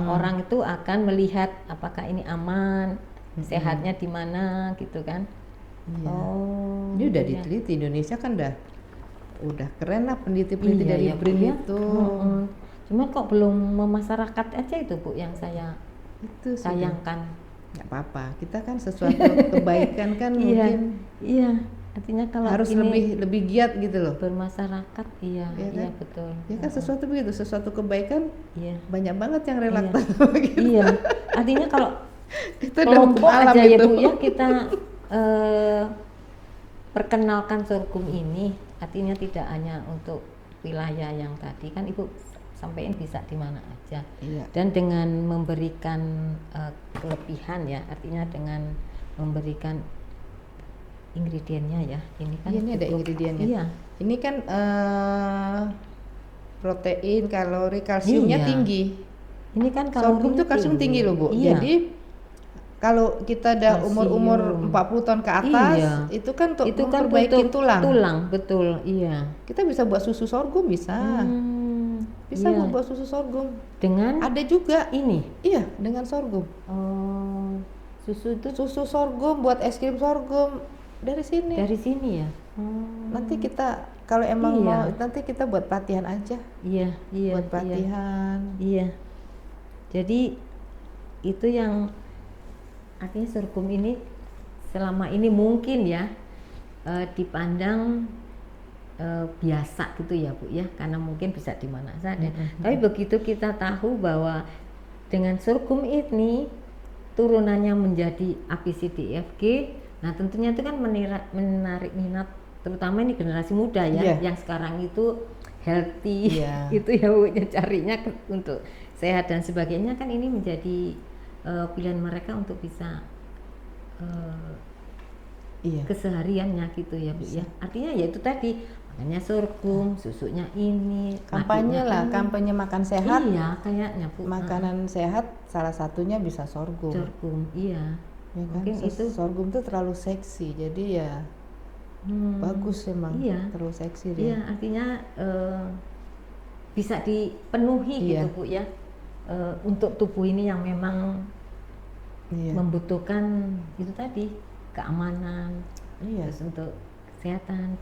orang itu akan melihat apakah ini aman, sehatnya di mana gitu kan. Ini udah diteliti, Indonesia kan udah keren lah peneliti-peneliti dari BRIN itu. Cuman kok belum memasyarakat aja itu Bu yang saya sayangkan. Nggak apa-apa, kita kan sesuatu kebaikan kan mungkin. Artinya kalau harus lebih giat gitu loh. Bermasyarakat, iya betul. Ya kan sesuatu begitu, sesuatu kebaikan. Banyak banget yang relaktan gitu. Artinya kalau kelompok aja ya Bu ya kita perkenalkan sorghum ini, artinya tidak hanya untuk wilayah yang tadi kan Ibu sampaikan, bisa di mana aja. Dan dengan memberikan kelebihan ya, artinya dengan memberikan ingredientnya ya, ini kan ini ada ingredientnya. Ini kan protein, kalori, kalsiumnya tinggi. Ini kan sorghum tuh kalsium tinggi loh Bu. Jadi kalau kita udah umur 40 tahun ke atas, itu kan untuk memperbaiki tulang. Betul, iya. Kita bisa buat susu sorghum, bisa buat susu sorghum. Dengan? Ada juga ini? Iya, dengan sorghum. Susu sorghum, buat es krim sorghum dari sini. Dari sini ya. Nanti kita kalau emang mau, nanti kita buat pelatihan aja. Buat pelatihan. Jadi itu yang artinya sorghum ini selama ini mungkin ya dipandang biasa gitu ya Bu ya, karena mungkin bisa di mana saja. Tapi begitu kita tahu bahwa dengan sorghum ini turunannya menjadi ABCDEFG, nah tentunya itu kan menarik minat terutama ini generasi muda ya, yang sekarang itu healthy itu ya Bu, carinya untuk sehat dan sebagainya, kan ini menjadi pilihan mereka untuk bisa kesehariannya gitu ya Bu ya. Artinya ya itu tadi, makanya sorghum, susunya ini, kampanye makan sehat. Kayaknya Bu. Makanan sehat salah satunya bisa sorghum. Ya kan? Mungkin itu sorghum tuh terlalu seksi, jadi ya bagus emang. Terlalu seksi dia. Artinya bisa dipenuhi gitu Bu ya. Untuk tubuh ini yang memang membutuhkan itu tadi, keamanan, terus untuk kesehatan,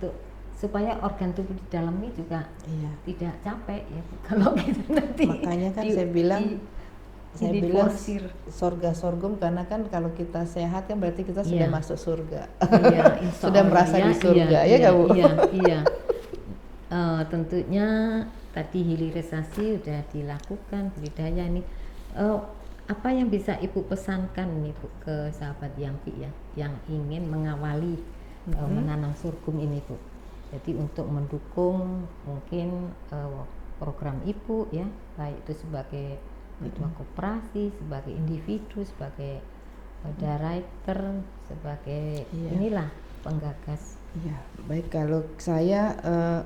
supaya organ tubuh di dalam ini juga tidak capek ya Bu. Kalau gitu nanti makanya kan saya bilang sorghum, karena kan kalau kita sehat kan berarti kita sudah masuk surga. Sudah merasa di surga, ya nggak Bu? tentunya tadi hilirisasi sudah dilakukan, budidaya ini apa yang bisa Ibu pesankan nih Bu ke sahabat Yangvi ya yang ingin mengawali menanam sorghum ini Bu. Jadi untuk mendukung mungkin program Ibu ya, baik itu sebagai ketua koperasi, sebagai individu, sebagai director, sebagai inilah penggagas. Ya, baik, kalau saya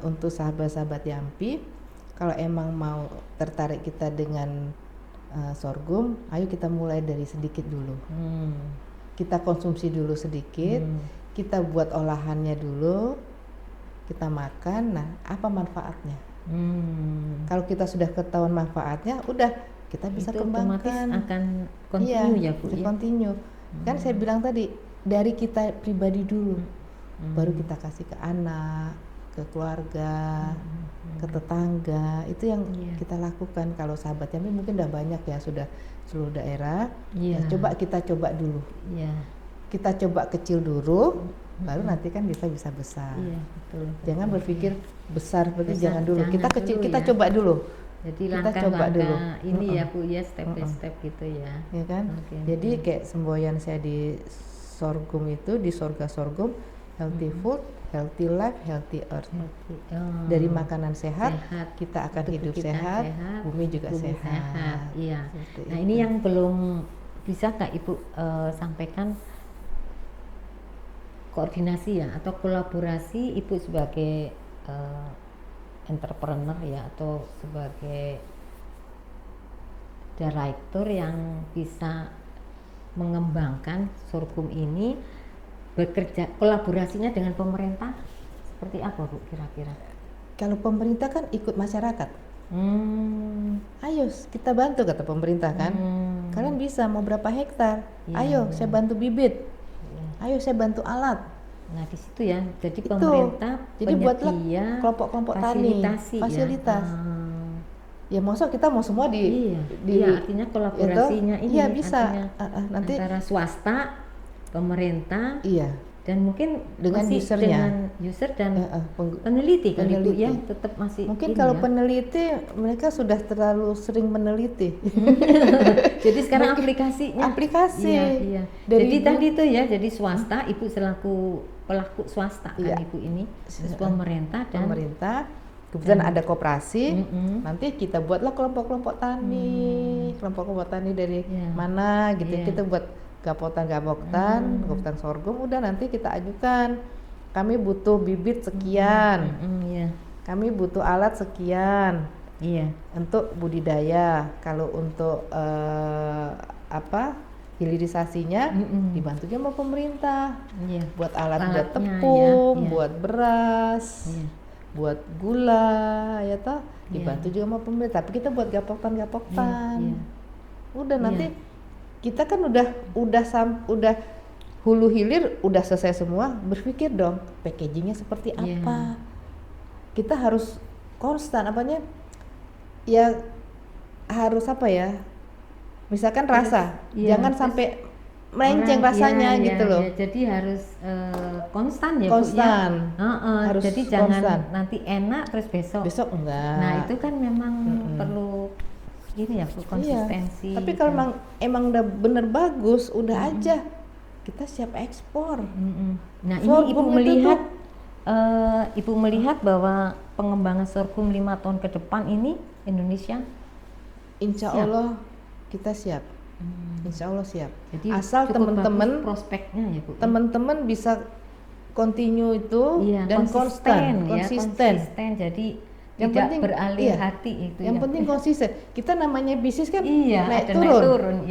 untuk sahabat-sahabat Yangvi, kalau emang mau tertarik kita dengan sorghum, ayo kita mulai dari sedikit dulu. Kita konsumsi dulu sedikit, kita buat olahannya dulu, kita makan. Nah, apa manfaatnya? Kalau kita sudah ketahuan manfaatnya, udah kita bisa itu kembangkan. Akan continue ya Bu ya. Continue. Kan saya bilang tadi dari kita pribadi dulu. Baru kita kasih ke anak, ke keluarga, ke tetangga. Itu yang kita lakukan. Kalau sahabat Yangvi mungkin udah banyak ya, sudah seluruh daerah. Ya, kita coba dulu. Kita coba kecil dulu, baru nanti kan bisa besar. Betul. Jangan berpikir besar, berarti jangan dulu. Kita kecil, kita coba dulu. Jadi langkah-langkah ini ya Bu ya, step by step gitu ya. Ya kan? Jadi kayak semboyan saya di sorghum itu, di sorga sorghum, healthy food, healthy life, healthy earth. Dari makanan sehat, kita akan hidup sehat, bumi juga sehat. Iya. Nah ini yang belum bisa Kak Ibu sampaikan, koordinasi ya atau kolaborasi Ibu sebagai entrepreneur ya atau sebagai director yang bisa mengembangkan sorghum ini, bekerja kolaborasinya dengan pemerintah seperti apa Bu kira-kira? Kalau pemerintah kan ikut masyarakat. Ayo kita bantu kata pemerintah kan. Kalian bisa mau berapa hektar? Ayo saya bantu bibit. Ayo saya bantu alat. Nah di situ ya. Jadi pemerintah jadi buatlah kelompok-kelompok tani, fasilitas. Ya maksud kita mau semua artinya kolaborasinya ini iya bisa nanti antara swasta, pemerintah, dan mungkin dengan user dan peneliti kan Ibu ya, tetap masih mungkin kalau peneliti mereka sudah terlalu sering meneliti. Jadi sekarang aplikasi iya. Jadi tadi itu ya, jadi swasta, Ibu selaku pelaku swasta kan Ibu ini, terus pemerintah kebetulan ada koperasi, nanti kita buatlah kelompok-kelompok tani, kelompok-kelompok tani dari mana gitu, kita buat gapotan sorghum, udah nanti kita ajukan, kami butuh bibit sekian, kami butuh alat sekian, untuk budidaya. Kalau untuk hilirisasinya dibantu sama pemerintah, buat alat buat tepung, buat beras, buat gula, ya toh dibantu juga sama pemerintah. Tapi kita buat gapotan, udah nanti kita kan udah hulu hilir udah selesai semua, berpikir dong packagingnya seperti apa. Kita harus konstan ya harus misalkan rasa, jangan sampai melenceng rasanya gitu loh. Jadi harus konstan ya konstan. Bu ya. Harus jadi jangan nanti enak terus besok enggak. Nah itu kan memang perlu ini ya Bu, konsistensi. Tapi kalau emang udah bener bagus, udah aja kita siap ekspor. Nah ini Ibu melihat bahwa pengembangan sorghum 5 tahun ke depan ini Indonesia insya Allah kita siap. Insya Allah siap. Jadi asal teman-teman prospeknya ya Bu, teman-teman bisa continue itu dan konsisten. Jadi yang tidak penting, beralih hati itu. Yang penting konsisten. Kita namanya bisnis kan naik turun.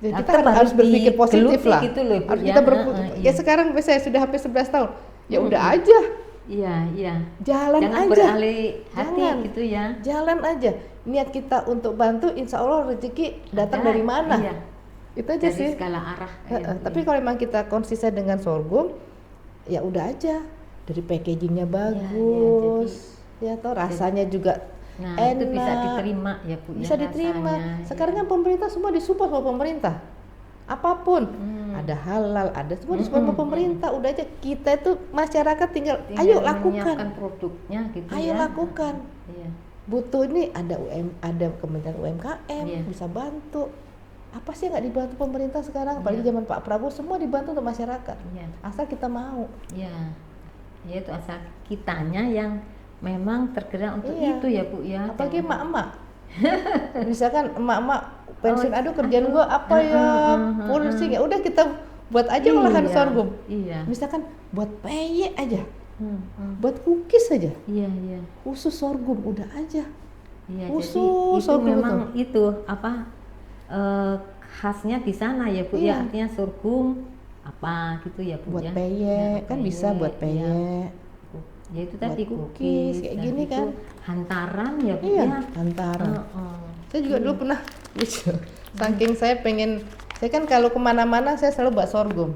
Jadi kita harus berpikir positif lah. Gitu loh, harus kita ya sekarang saya sudah hampir 11 tahun. Ya udah aja. Jalan jangan aja. Beralih hati gitu ya. Jalan aja. Niat kita untuk bantu, insya Allah rezeki datang dari mana? Itu aja dari sih. Segala arah. Tapi kalau memang kita konsisten dengan sorghum, ya udah aja. Dari packagingnya bagus, toh rasanya juga enak. Itu bisa diterima ya Bu. Bisa diterima. Sekarang kan pemerintah semua disupport sama pemerintah. apapun. Ada halal, ada semua disebut pemerintah. Udah aja kita itu masyarakat tinggal ayo lakukan produknya gitu. Ayo lakukan. Butuh ini ada Kementerian UMKM bisa bantu. Apa sih nggak dibantu pemerintah sekarang? Apalagi zaman Pak Prabowo semua dibantu untuk masyarakat. Asal kita mau. Ya itu asal kitanya yang memang tergerak untuk itu ya Bu ya. Apalagi emak-emak. Misalkan emak-emak pensiun, aduh kerjaan gua apa pusing ya udah kita buat aja olahan sorghum. Misalkan buat peyek aja. Buat cookies aja. Khusus sorghum udah aja. Khusus sorghum memang itu apa khasnya di sana ya Bu ya, artinya sorghum apa gitu ya Bu buat ya. Peyek kan peyek, bisa buat peyek. Ya itu tadi cookies kayak gini kan. Hantaran ya Bu ya. Hantaran. Saya juga dulu pernah saking saya pengen, saya kan kalau kemana-mana saya selalu bawa sorghum.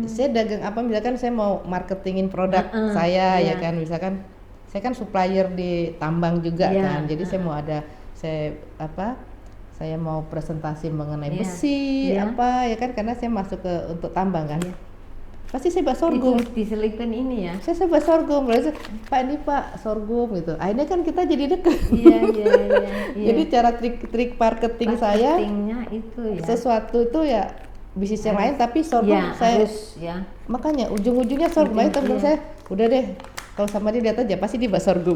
Saya dagang apa, misalkan saya mau marketingin produk saya ya kan, misalkan saya kan supplier di tambang juga kan, jadi saya mau saya mau presentasi mengenai besi apa ya kan, karena saya masuk untuk tambang kan. Pasti saya bawa sorghum. Diselipin ini ya. Saya bawa sorghum. Lalu Pak ini Pak sorghum gitu. Akhirnya kan kita jadi dekat. Iya. Jadi cara trik marketing saya itu ya. Sesuatu itu ya bisnis yang lain tapi sorghum saya harus, makanya ujung-ujungnya sorghum aja teman saya udah deh kalau sama dia lihat aja pasti dia bawa sorghum.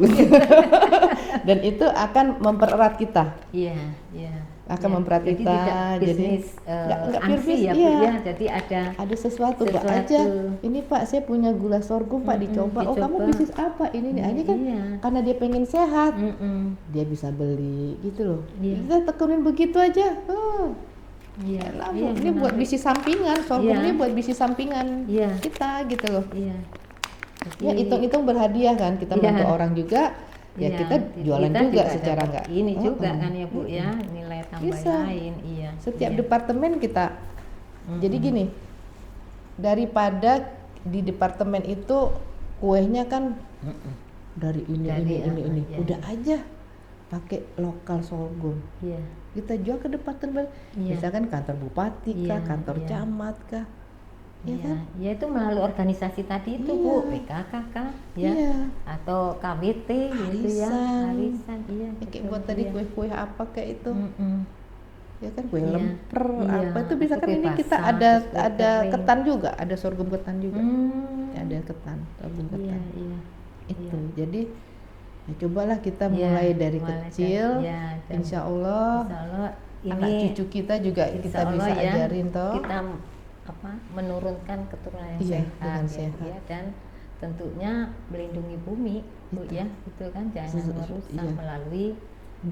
Dan itu akan mempererat kita. Iya. Akan mempererat kita. Jadi nggak pure bisnis ya. Jadi ada sesuatu Pak aja. Ini Pak saya punya gula sorghum Pak dicoba. Oh kamu bisnis apa ini nih? Ini kan karena dia pengen sehat. Dia bisa beli gitu loh. Kita tekunin begitu aja. Ini buat bisnis sampingan. Sorghum ini buat bisnis sampingan kita gitu loh. Ya hitung-hitung berhadiah kan, kita bantu orang juga. Ya kita jualan juga secara enggak ini juga kan ya Bu ya, nilai tambah lain. Setiap departemen kita jadi gini, daripada di departemen itu kuenya kan dari ini udah aja pakai lokal sorghum. Kita jual ke departemen, misalkan kantor bupati kah, kantor camat kah. Kan? Ya itu melalui organisasi tadi itu Bu, PKK kah atau KWT gitu ya, arisan kayak buat tadi kue-kue apa kayak itu ya kan, kue lemper apa itu bisa kan. Ini kita ada ketan juga, ada sorghum ketan juga, ada sorghum ketan itu. Jadi ya cobalah kita mulai dari kecil, insya Allah anak cucu kita juga kita bisa ajarin toh, kita menurunkan keturunan yang sehat ya, dan tentunya melindungi bumi Bu ya, itu kan jangan merusak melalui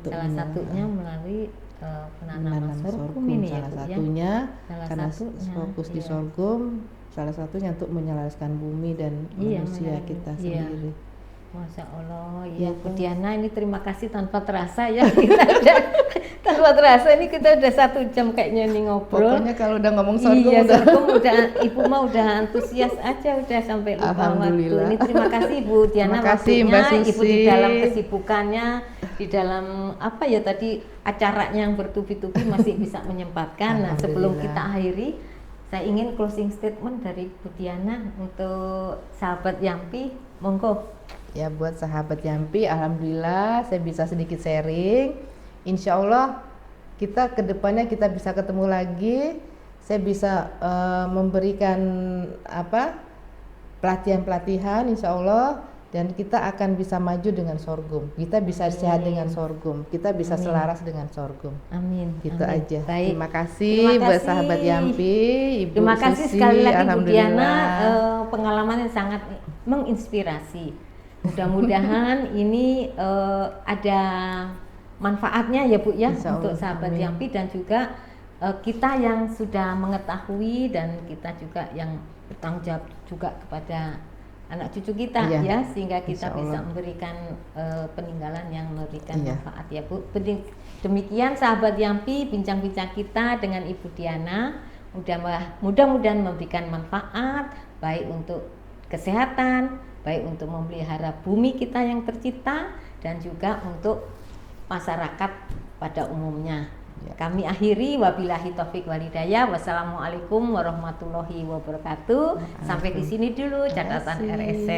salah satunya melalui penanaman sorghum ini salah ya, satunya karena fokus di sorghum, salah satunya untuk menyelaraskan bumi dan manusia kita sendiri. Masya Allah ya Bu Diana, ini terima kasih tanpa terasa ya tanpa terasa ini kita udah 1 jam kayaknya nih ngobrol. Pokoknya kalau udah ngomong sorghum Ibu mah udah antusias aja, udah sampai lupa waktu. Ini terima kasih Bu Diana waktunya, Ibu di dalam kesibukannya, di dalam apa ya tadi acaranya yang bertubi-tubi masih bisa menyempatkan. Nah sebelum kita akhiri, saya ingin closing statement dari Bu Diana untuk sahabat Yampi, monggo. Ya buat sahabat Yampi, alhamdulillah saya bisa sedikit sharing. Insya Allah kita kedepannya kita bisa ketemu lagi. Saya bisa memberikan pelatihan-pelatihan Insya Allah, dan kita akan bisa maju dengan sorghum. Kita bisa sehat dengan sorghum. Kita bisa selaras dengan sorghum. Amin. Gitu aja. Baik. Terima kasih buat sahabat Yampi, Ibu Terima kasih Susi, sekali lagi Bu Diana, pengalaman yang sangat menginspirasi. Mudah-mudahan ini ada manfaatnya ya Bu ya untuk sahabat Yampi, dan juga kita yang sudah mengetahui, dan kita juga yang bertanggung jawab juga kepada anak cucu kita ya, sehingga kita bisa memberikan peninggalan yang memberikan manfaat ya Bu. Demikian sahabat Yampi, bincang-bincang kita dengan Ibu Diana, mudah-mudahan memberikan manfaat baik untuk kesehatan, baik untuk memelihara bumi kita yang tercipta, dan juga untuk masyarakat pada umumnya. Ya. Kami akhiri, wabillahi taufik walhidayah. Wassalamualaikum warahmatullahi wabarakatuh. Sampai di sini dulu catatan RSZ.